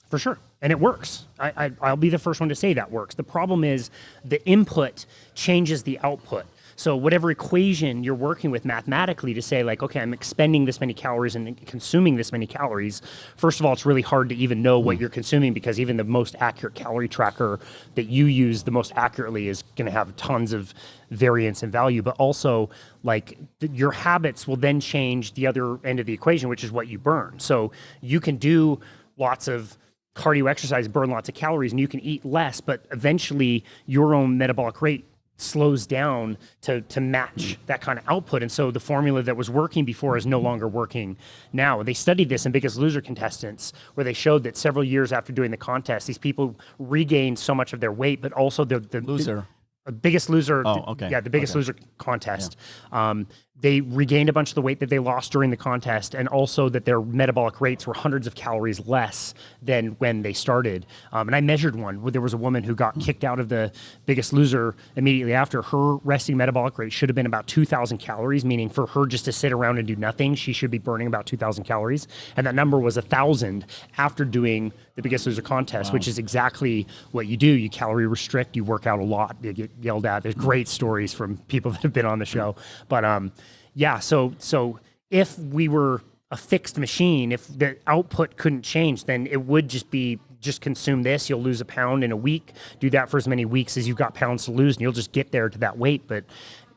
Speaker 1: For sure. And it works. I'll be the first one to say that works. The problem is the input changes the output. So whatever equation you're working with mathematically to say like, okay, I'm expending this many calories and consuming this many calories. First of all, it's really hard to even know what you're consuming because even the most accurate calorie tracker that you use the most accurately is going to have tons of variance in value. But also like your habits will then change the other end of the equation, which is what you burn. So you can do lots of cardio exercise, burn lots of calories, and you can eat less, but eventually your own metabolic rate slows down to match that kind of output. And so the formula that was working before is no longer working now. They studied this in Biggest Loser contestants where they showed that several years after doing the contest, these people regained so much of their weight, but also the
Speaker 7: loser.
Speaker 1: Biggest Loser.
Speaker 7: Oh, okay.
Speaker 1: Yeah, the Biggest Loser contest.
Speaker 7: Yeah.
Speaker 1: they regained a bunch of the weight that they lost during the contest, and also that their metabolic rates were hundreds of calories less than when they started. And I measured one where there was a woman who got kicked out of the Biggest Loser immediately after. Her resting metabolic rate should have been about 2,000 calories, meaning for her just to sit around and do nothing, she should be burning about 2,000 calories. And that number was 1,000 after doing the Biggest Loser contest, which is exactly what you do. You calorie restrict, you work out a lot, you get yelled at. There's great stories from people that have been on the show. But yeah, so if we were a fixed machine, if the output couldn't change, then it would just consume this. You'll lose a pound in a week. Do that for as many weeks as you've got pounds to lose, and you'll just get there to that weight. But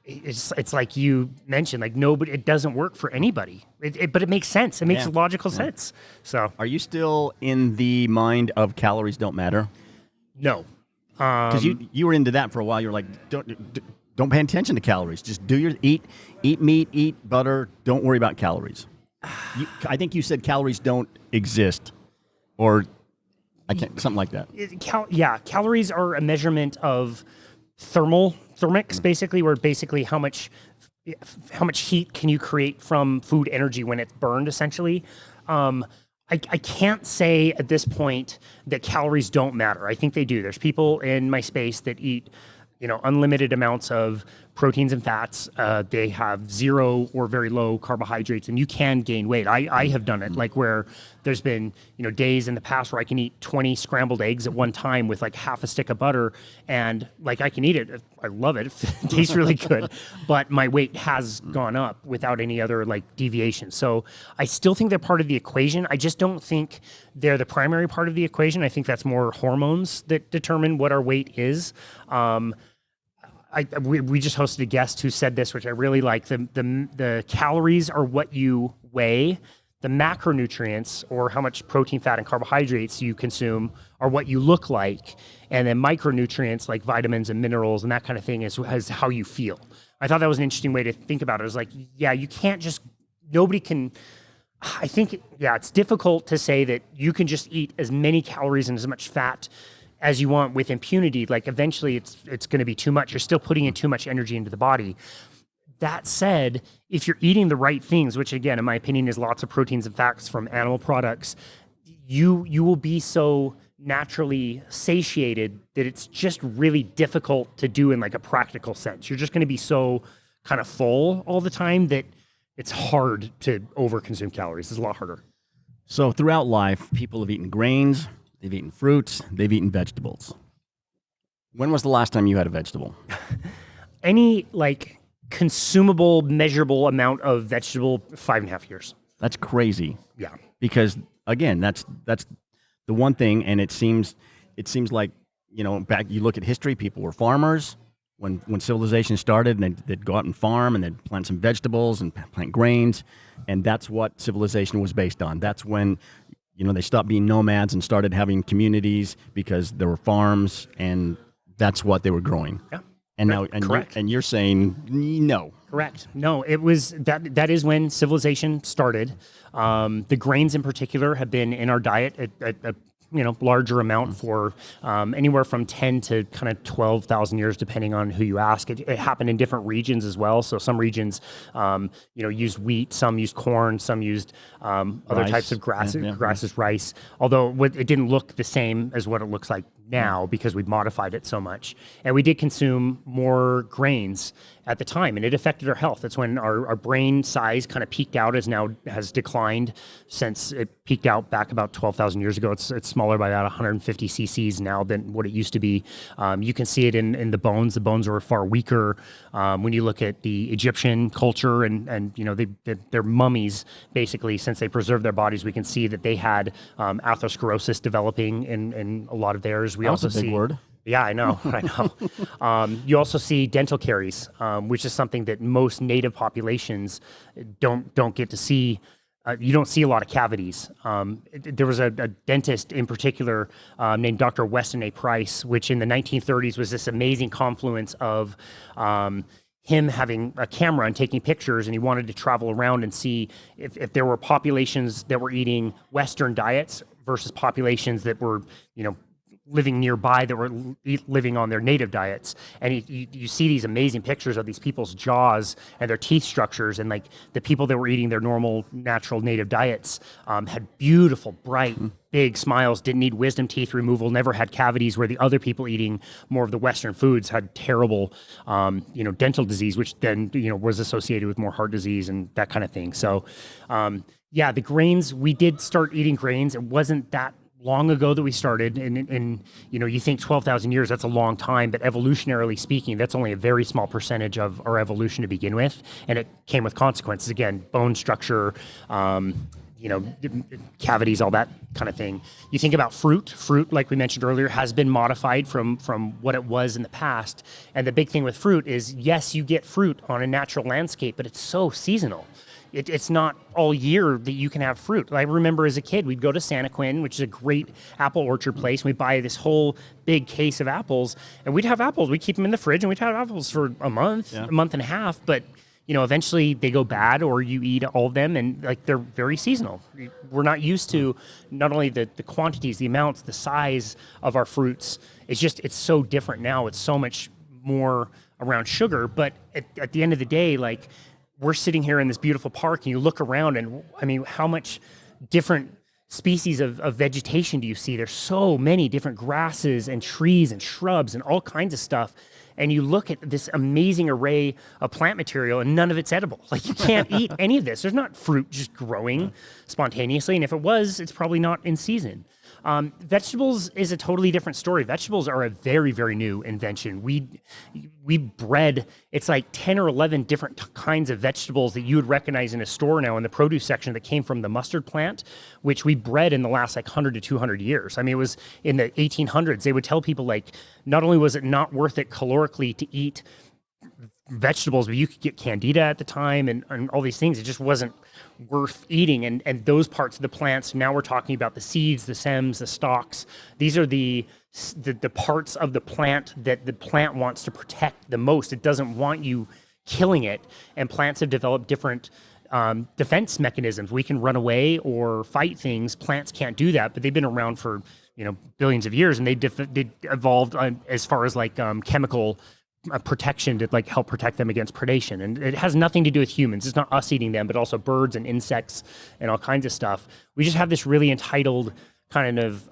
Speaker 1: it's like you mentioned, like nobody, it doesn't work for anybody. But it makes sense. It makes logical sense. So,
Speaker 7: are you still in the mind of calories don't matter?
Speaker 1: No,
Speaker 7: because you were into that for a while. You're like, don't pay attention to calories. Just do your eat meat, eat butter. Don't worry about calories. I think you said calories don't exist, or I can't, something like that.
Speaker 1: Calories are a measurement of thermics, basically, where basically how much heat can you create from food energy when it's burned, essentially. I can't say at this point that calories don't matter. I think they do. There's people in my space that eat, unlimited amounts of proteins and fats. They have zero or very low carbohydrates, and you can gain weight. I have done it, like where there's been, days in the past where I can eat 20 scrambled eggs at one time with like half a stick of butter, and like I can eat it. I love it. It tastes really good, but my weight has gone up without any other like deviation. So I still think they're part of the equation. I just don't think they're the primary part of the equation. I think that's more hormones that determine what our weight is. We just hosted a guest who said this, which I really like. The calories are what you weigh. The macronutrients, or how much protein, fat, and carbohydrates you consume, are what you look like. And then micronutrients like vitamins and minerals and that kind of thing is how you feel. I thought that was an interesting way to think about it. It was like, you can't just, nobody can, I think, it's difficult to say that you can just eat as many calories and as much fat as you want with impunity. Like eventually it's going to be too much. You're still putting in too much energy into the body. That said, if you're eating the right things, which again, in my opinion, is lots of proteins and fats from animal products, you will be so naturally satiated that it's just really difficult to do in like a practical sense. You're just going to be so kind of full all the time that it's hard to overconsume calories. It's a lot harder.
Speaker 7: So throughout life, people have eaten grains, they've eaten fruits, they've eaten vegetables. When was the last time you had a vegetable?
Speaker 1: Any like consumable, measurable amount of vegetable, 5.5 years.
Speaker 7: That's crazy.
Speaker 1: Yeah.
Speaker 7: Because again, that's the one thing, and it seems like, back, you look at history, people were farmers when civilization started, and they'd go out and farm, and they'd plant some vegetables and plant grains, and that's what civilization was based on. That's when they stopped being nomads and started having communities because there were farms, and that's what they were growing.
Speaker 1: Yeah.
Speaker 7: And
Speaker 1: correct.
Speaker 7: You're saying no.
Speaker 1: Correct. No, it was that is when civilization started. The grains in particular have been in our diet at larger amount for anywhere from 10 to kind of 12,000 years, depending on who you ask. It happened in different regions as well. So some regions, used wheat, some used corn, some used other types of grasses, rice. Although it didn't look the same as what it looks like now because we've modified it so much. And we did consume more grains at the time, and it affected our health. That's when our brain size kind of peaked out, has declined since it peaked out back about 12,000 years ago. It's smaller by about 150 cc's now than what it used to be. You can see it in the bones. The bones were far weaker. When you look at the Egyptian culture and they're mummies, basically, since they preserved their bodies, we can see that they had atherosclerosis developing in a lot of theirs.
Speaker 7: That was a big word.
Speaker 1: Yeah, I know. You also see dental caries, which is something that most native populations don't get to see. You don't see a lot of cavities. There was a dentist in particular named Dr. Weston A. Price, which in the 1930s was this amazing confluence of him having a camera and taking pictures, and he wanted to travel around and see if there were populations that were eating Western diets versus populations that were, living nearby that were living on their native diets. And you see these amazing pictures of these people's jaws and their teeth structures, and like the people that were eating their normal, natural, native diets had beautiful, bright, big smiles, didn't need wisdom teeth removal, never had cavities, where the other people eating more of the Western foods had terrible, dental disease, which then, was associated with more heart disease and that kind of thing. So, the grains, we did start eating grains. It wasn't that long ago that we started, and you think 12,000 years, that's a long time, but evolutionarily speaking, that's only a very small percentage of our evolution to begin with, and it came with consequences. Again, bone structure, cavities, all that kind of thing. You think about fruit, like we mentioned earlier, has been modified from what it was in the past. And the big thing with fruit is, yes, you get fruit on a natural landscape, but it's so seasonal. It's not all year that you can have fruit. I remember as a kid, we'd go to Santa Quinn, which is a great apple orchard place, and we'd buy this whole big case of apples, and we'd have apples. We'd keep them in the fridge, and we'd have apples for a month and a half, but eventually they go bad, or you eat all of them, and like they're very seasonal. We're not used to not only the quantities, the amounts, the size of our fruits. It's so different now. It's so much more around sugar, but at the end of the day, like, we're sitting here in this beautiful park, and you look around, and I mean, how much different species of vegetation do you see? There's so many different grasses and trees and shrubs and all kinds of stuff. And you look at this amazing array of plant material, and none of it's edible. Like, you can't eat any of this. There's not fruit just growing spontaneously. And if it was, it's probably not in season. Vegetables is a totally different story. Vegetables are a very, very new invention. We bred, it's like 10 or 11 different kinds of vegetables that you would recognize in a store now in the produce section that came from the mustard plant, which we bred in the last 100 to 200 years. I mean, it was in the 1800s. They would tell people, like, not only was it not worth it calorically to eat vegetables, but you could get candida at the time and all these things. It just wasn't worth eating. And those parts of the plants, now we're talking about the seeds, the stems, the stalks. These are the parts of the plant that the plant wants to protect the most. It doesn't want you killing it. And plants have developed different defense mechanisms. We can run away or fight things. Plants can't do that, but they've been around for billions of years, and they evolved as far as chemical protection to help protect them against predation. And it has nothing to do with humans. It's not us eating them, but also birds and insects and all kinds of stuff. We just have this really entitled kind of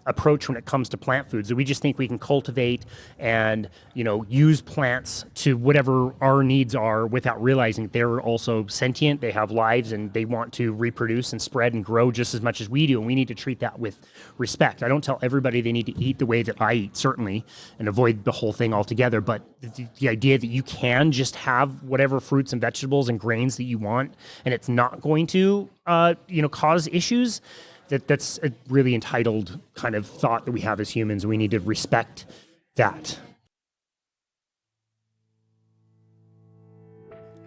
Speaker 1: approach when it comes to plant foods, that we just think we can cultivate and use plants to whatever our needs are, without realizing they're also sentient. They have lives, and they want to reproduce and spread and grow just as much as we do, and we need to treat that with respect. I don't tell everybody they need to eat the way that I eat, certainly, and avoid the whole thing altogether, but the idea that you can just have whatever fruits and vegetables and grains that you want, and it's not going to cause issues, that's a really entitled kind of thought that we have as humans. We need to respect that.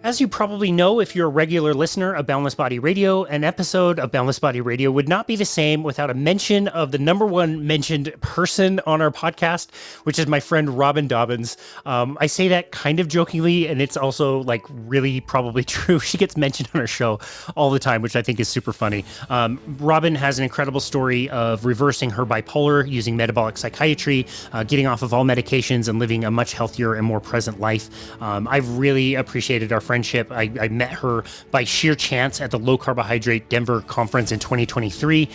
Speaker 1: As you probably know, if you're a regular listener of Boundless Body Radio, an episode of Boundless Body Radio would not be the same without a mention of the number one mentioned person on our podcast, which is my friend Robin Dobbins. I say that kind of jokingly, and it's also really probably true. She gets mentioned on our show all the time, which I think is super funny. Robin has an incredible story of reversing her bipolar using metabolic psychiatry, getting off of all medications, and living a much healthier and more present life. I've really appreciated our friendship. I met her by sheer chance at the Low Carbohydrate Denver conference in 2023.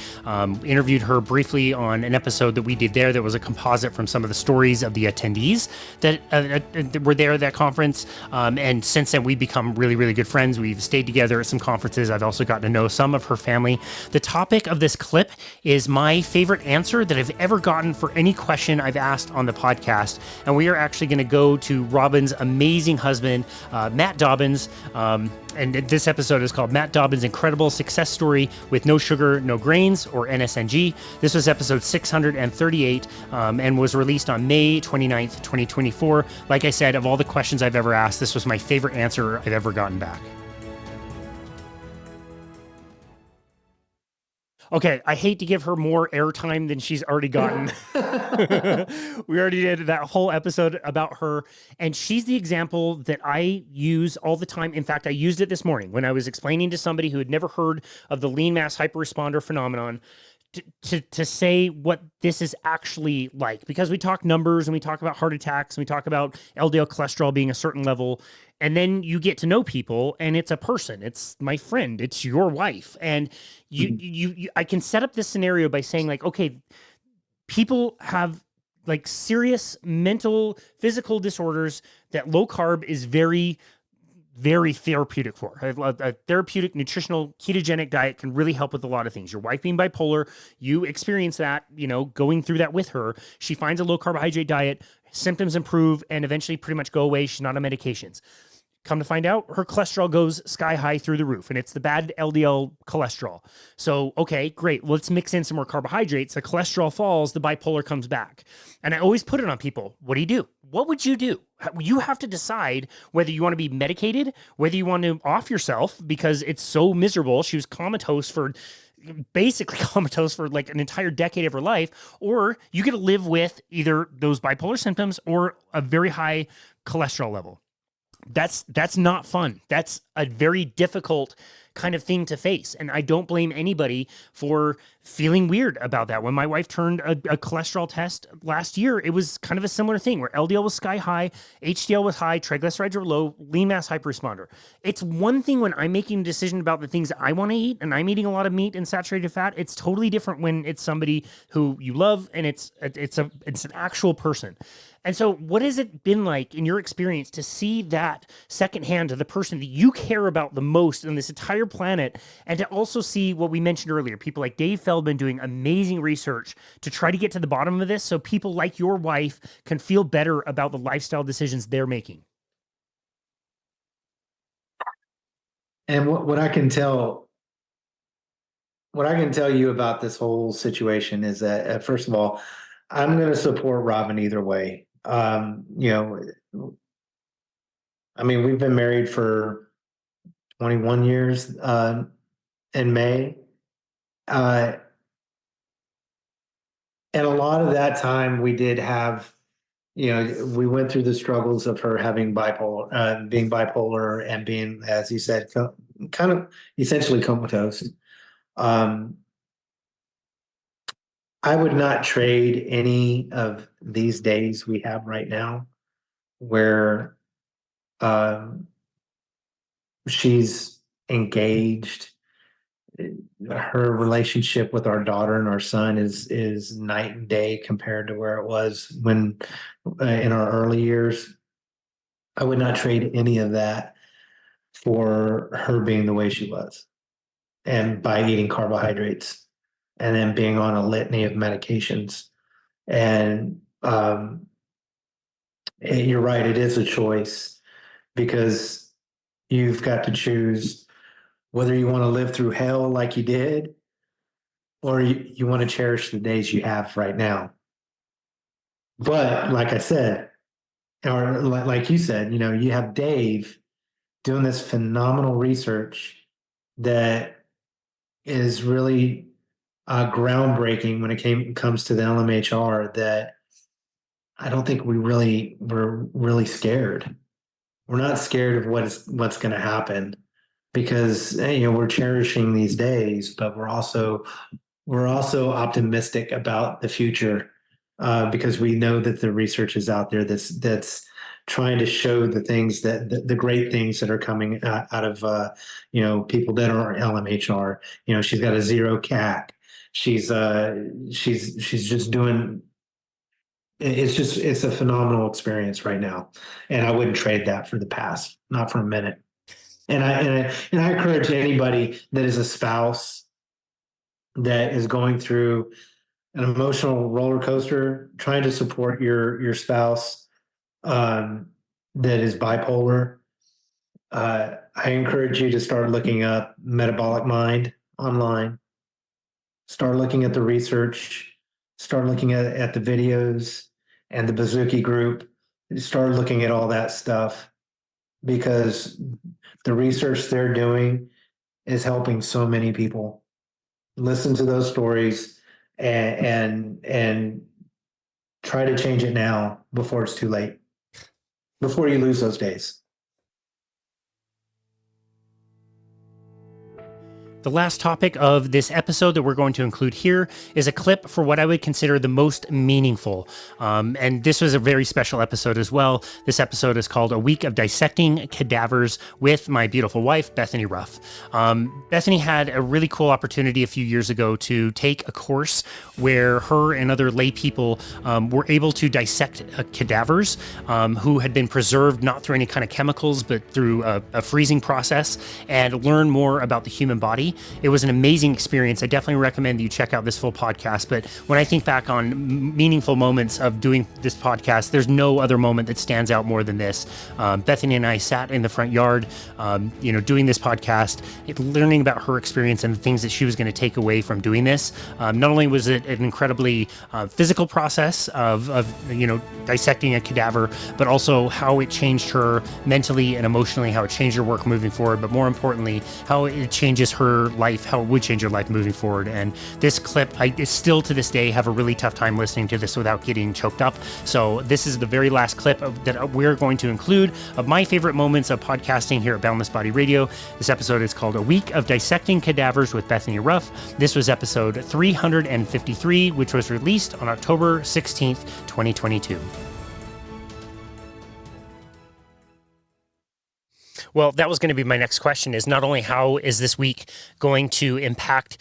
Speaker 1: Interviewed her briefly on an episode that we did there that was a composite from some of the stories of the attendees that were there at that conference. And since then, we've become really, really good friends. We've stayed together at some conferences. I've also gotten to know some of her family. The topic of this clip is my favorite answer that I've ever gotten for any question I've asked on the podcast. And we are actually going to go to Robin's amazing husband, Matt Dobbins. And this episode is called Matt Dobbins' Incredible Success Story with No Sugar, No Grains, or NSNG. This was episode 638 and was released on May 29th, 2024. Like I said, of all the questions I've ever asked, this was my favorite answer I've ever gotten back. Okay, I hate to give her more airtime than she's already gotten. We already did that whole episode about her, and she's the example that I use all the time. In fact, I used it this morning when I was explaining to somebody who had never heard of the lean mass hyperresponder phenomenon. to say what this is actually like, because we talk numbers and we talk about heart attacks and we talk about LDL cholesterol being a certain level, and then you get to know people and it's a person, it's my friend, it's your wife, and you I can set up this scenario by saying like, okay, people have like serious mental, physical disorders that low carb is very, very therapeutic for. A therapeutic nutritional ketogenic diet can really help with a lot of things. Your wife being bipolar, you experience that, going through that with her. She finds a low carbohydrate diet, symptoms improve, and eventually pretty much go away. She's not on medications. Come to find out, her cholesterol goes sky high through the roof, and it's the bad LDL cholesterol. So, okay, great. Let's mix in some more carbohydrates. The cholesterol falls, the bipolar comes back. And I always put it on people. What do you do? What would you do? You have to decide whether you want to be medicated, whether you want to off yourself because it's so miserable. She was basically comatose for like an entire decade of her life, or you get to live with either those bipolar symptoms or a very high cholesterol level. That's not fun. That's a very difficult kind of thing to face. And I don't blame anybody for feeling weird about that. When my wife turned a cholesterol test last year, it was kind of a similar thing where LDL was sky high, HDL was high, triglycerides were low, lean mass hyperresponder. It's one thing when I'm making a decision about the things I want to eat and I'm eating a lot of meat and saturated fat. It's totally different when it's somebody who you love and it's an actual person. And so what has it been like in your experience to see that secondhand to the person that you care about the most on this entire planet, and to also see what we mentioned earlier, people like Dave Feldman doing amazing research to try to get to the bottom of this so people like your wife can feel better about the lifestyle decisions they're making?
Speaker 8: And what I can tell you about this whole situation is that, first of all, I'm going to support Robin either way. We've been married for 21 years in May. And a lot of that time we did have, we went through the struggles of her having being bipolar and being, as you said, kind of essentially comatose. I would not trade any of these days we have right now where she's engaged. Her relationship with our daughter and our son is night and day compared to where it was when in our early years. I would not trade any of that for her being the way she was, and by eating carbohydrates and then being on a litany of medications. And you're right, it is a choice because you've got to choose whether you want to live through hell like you did, or you want to cherish the days you have right now. But like I said, or like you said, you have Dave doing this phenomenal research that is really groundbreaking when it comes to the LMHR, that I don't think we're really scared. We're not scared of what's going to happen because we're cherishing these days, but we're also optimistic about the future because we know that the research is out there that's trying to show the things the great things that are coming out of people that are LMHR. She's got a 0 CAC. She's just doing. It's a phenomenal experience right now, and I wouldn't trade that for the past, not for a minute. And I encourage anybody that is a spouse that is going through an emotional roller coaster, trying to support your spouse that is bipolar. I encourage you to start looking up Metabolic Mind online. Start looking at the research. Start looking at the videos and the Bazooki group. Start looking at all that stuff because the research they're doing is helping so many people. Listen to those stories and try to change it now before it's too late, before you lose those days.
Speaker 1: The last topic of this episode that we're going to include here is a clip for what I would consider the most meaningful. And this was a very special episode as well. This episode is called A Week of Dissecting Cadavers with my beautiful wife, Bethany Ruff. Bethany had a really cool opportunity a few years ago to take a course where her and other lay people were able to dissect cadavers who had been preserved not through any kind of chemicals, but through a freezing process, and learn more about the human body. It was an amazing experience. I definitely recommend that you check out this full podcast. But when I think back on meaningful moments of doing this podcast, there's no other moment that stands out more than this. Bethany and I sat in the front yard, doing this podcast, learning about her experience and the things that she was going to take away from doing this. Not only was it an incredibly physical process of dissecting a cadaver, but also how it changed her mentally and emotionally, how it changed her work moving forward, but more importantly, how it changes her life, how it would change her life moving forward. And this clip, I still to this day have a really tough time listening to this without getting choked up. So this is the very last clip that we're going to include of my favorite moments of podcasting here at Boundless Body Radio. This episode is called A Week of Dissecting Cadavers with Bethany Ruff. This was episode 353, which was released on October 16th, 2022. Well, that was going to be my next question, is not only how is this week going to impact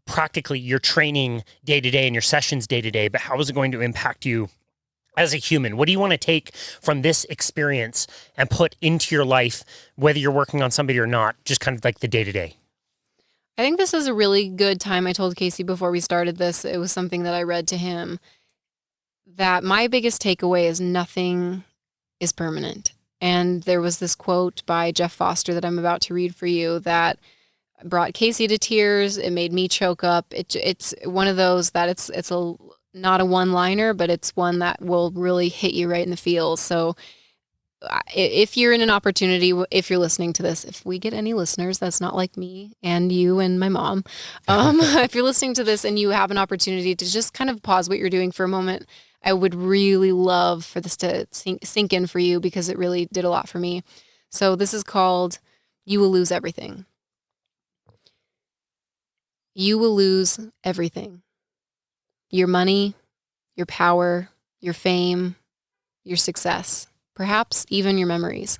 Speaker 1: practically your training day to day and your sessions day to day, but how is it going to impact you as a human? What do you want to take from this experience and put into your life, whether you're working on somebody or not, just kind of like the day to day?
Speaker 9: I think this is a really good time. I told Casey before we started this, it was something that I read to him, that my biggest takeaway is nothing is permanent. And there was this quote by Jeff Foster that I'm about to read for you that brought Casey to tears. It made me choke up. It's one of those that it's not a one-liner, but it's one that will really hit you right in the feels. So if you're in an opportunity, if you're listening to this, if we get any listeners, that's not like me and you and my mom. If you're listening to this and you have an opportunity to just kind of pause what you're doing for a moment, I would really love for this to sink in for you, because it really did a lot for me. So this is called You Will Lose Everything. You will lose everything. Your money, your power, your fame, your success, perhaps even your memories.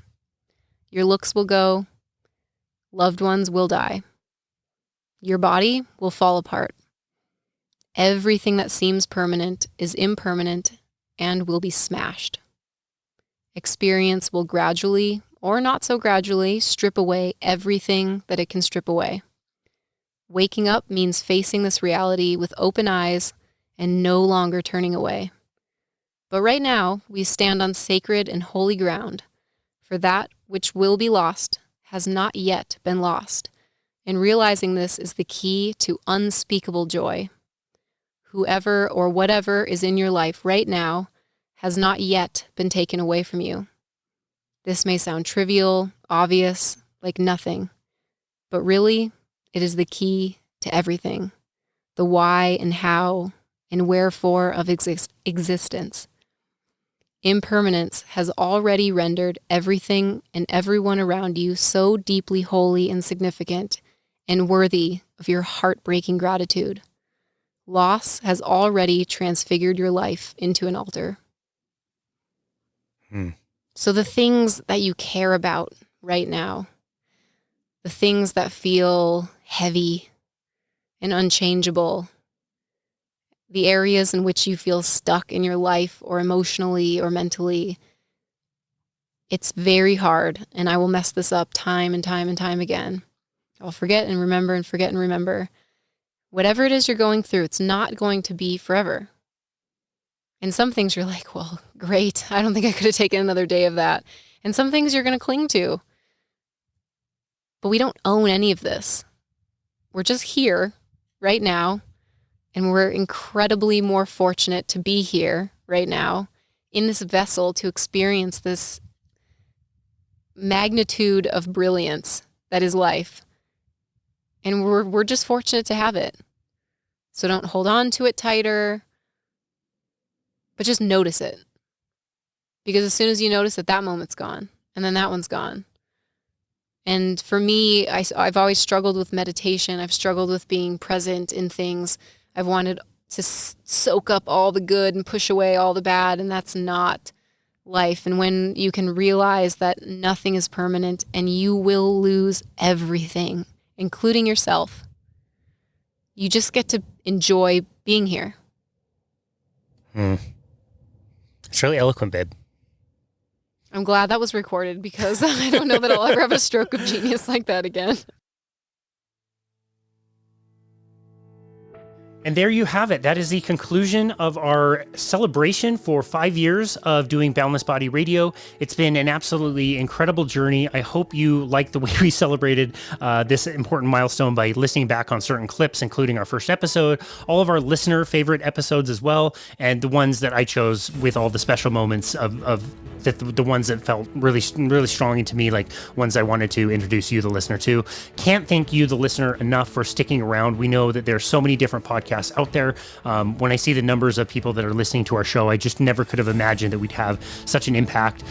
Speaker 9: Your looks will go. Loved ones will die. Your body will fall apart. Everything that seems permanent is impermanent and will be smashed. Experience will gradually, or not so gradually, strip away everything that it can strip away. Waking up means facing this reality with open eyes and no longer turning away. But right now, we stand on sacred and holy ground, for that which will be lost has not yet been lost, and realizing this is the key to unspeakable joy. Whoever or whatever is in your life right now has not yet been taken away from you. This may sound trivial, obvious, like nothing, but really, it is the key to everything, the why and how and wherefore of existence. Impermanence has already rendered everything and everyone around you so deeply holy and significant and worthy of your heartbreaking gratitude. Loss has already transfigured your life into an altar. So the things that you care about right now, the things that feel heavy and unchangeable, the areas in which you feel stuck in your life or emotionally or mentally, it's very hard, and I will mess this up time and time and time again. I'll forget and remember and forget and remember. Whatever it is you're going through, it's not going to be forever. And some things you're like, well, great. I don't think I could have taken another day of that. And some things you're going to cling to. But we don't own any of this. We're just here right now. And we're incredibly more fortunate to be here right now in this vessel to experience this magnitude of brilliance that is life. And we're just fortunate to have it. So don't hold on to it tighter, but just notice it. Because as soon as you notice it, that moment's gone. And then that one's gone. And for me, I've always struggled with meditation. I've struggled with being present in things. I've wanted to soak up all the good and push away all the bad, and that's not life. And when you can realize that nothing is permanent and you will lose everything, including yourself, you just get to enjoy being here.
Speaker 1: It's really eloquent, babe.
Speaker 9: I'm glad that was recorded because I don't know that I'll ever have a stroke of genius like that again.
Speaker 1: And there you have it. That is the conclusion of our celebration for 5 years of doing Boundless Body Radio. It's been an absolutely incredible journey. I hope you liked the way we celebrated this important milestone by listening back on certain clips, including our first episode, all of our listener favorite episodes as well, and the ones that I chose with all the special moments of the ones that felt really, really strong to me, like ones I wanted to introduce you, the listener, to. Can't thank you, the listener, enough for sticking around. We know that there's so many different podcasts out there. When I see the numbers of people that are listening to our show, I just never could have imagined that we'd have such an impact.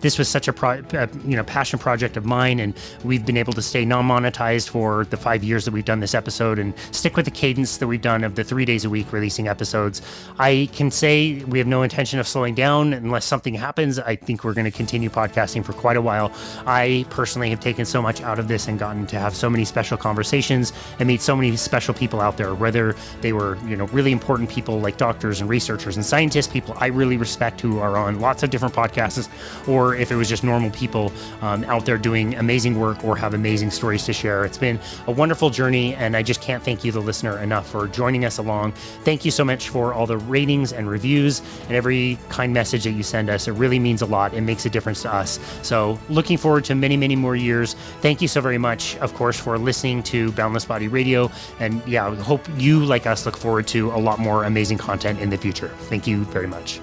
Speaker 1: This was such a passion project of mine, and we've been able to stay non-monetized for the 5 years that we've done this episode and stick with the cadence that we've done of the 3 days a week releasing episodes. I can say we have no intention of slowing down unless something happens. I think we're going to continue podcasting for quite a while. I personally have taken so much out of this and gotten to have so many special conversations and meet so many special people out there, whether they were, really important people like doctors and researchers and scientists, people I really respect who are on lots of different podcasts, or if it was just normal people out there doing amazing work or have amazing stories to share. It's been a wonderful journey, and I just can't thank you, the listener, enough for joining us along. Thank you so much for all the ratings and reviews and every kind message that you send us. It really means a lot. It makes a difference to us. So looking forward to many, many more years. Thank you so very much, of course, for listening to Boundless Body Radio. And yeah, I hope you, like us, look forward to a lot more amazing content in the future. Thank you very much.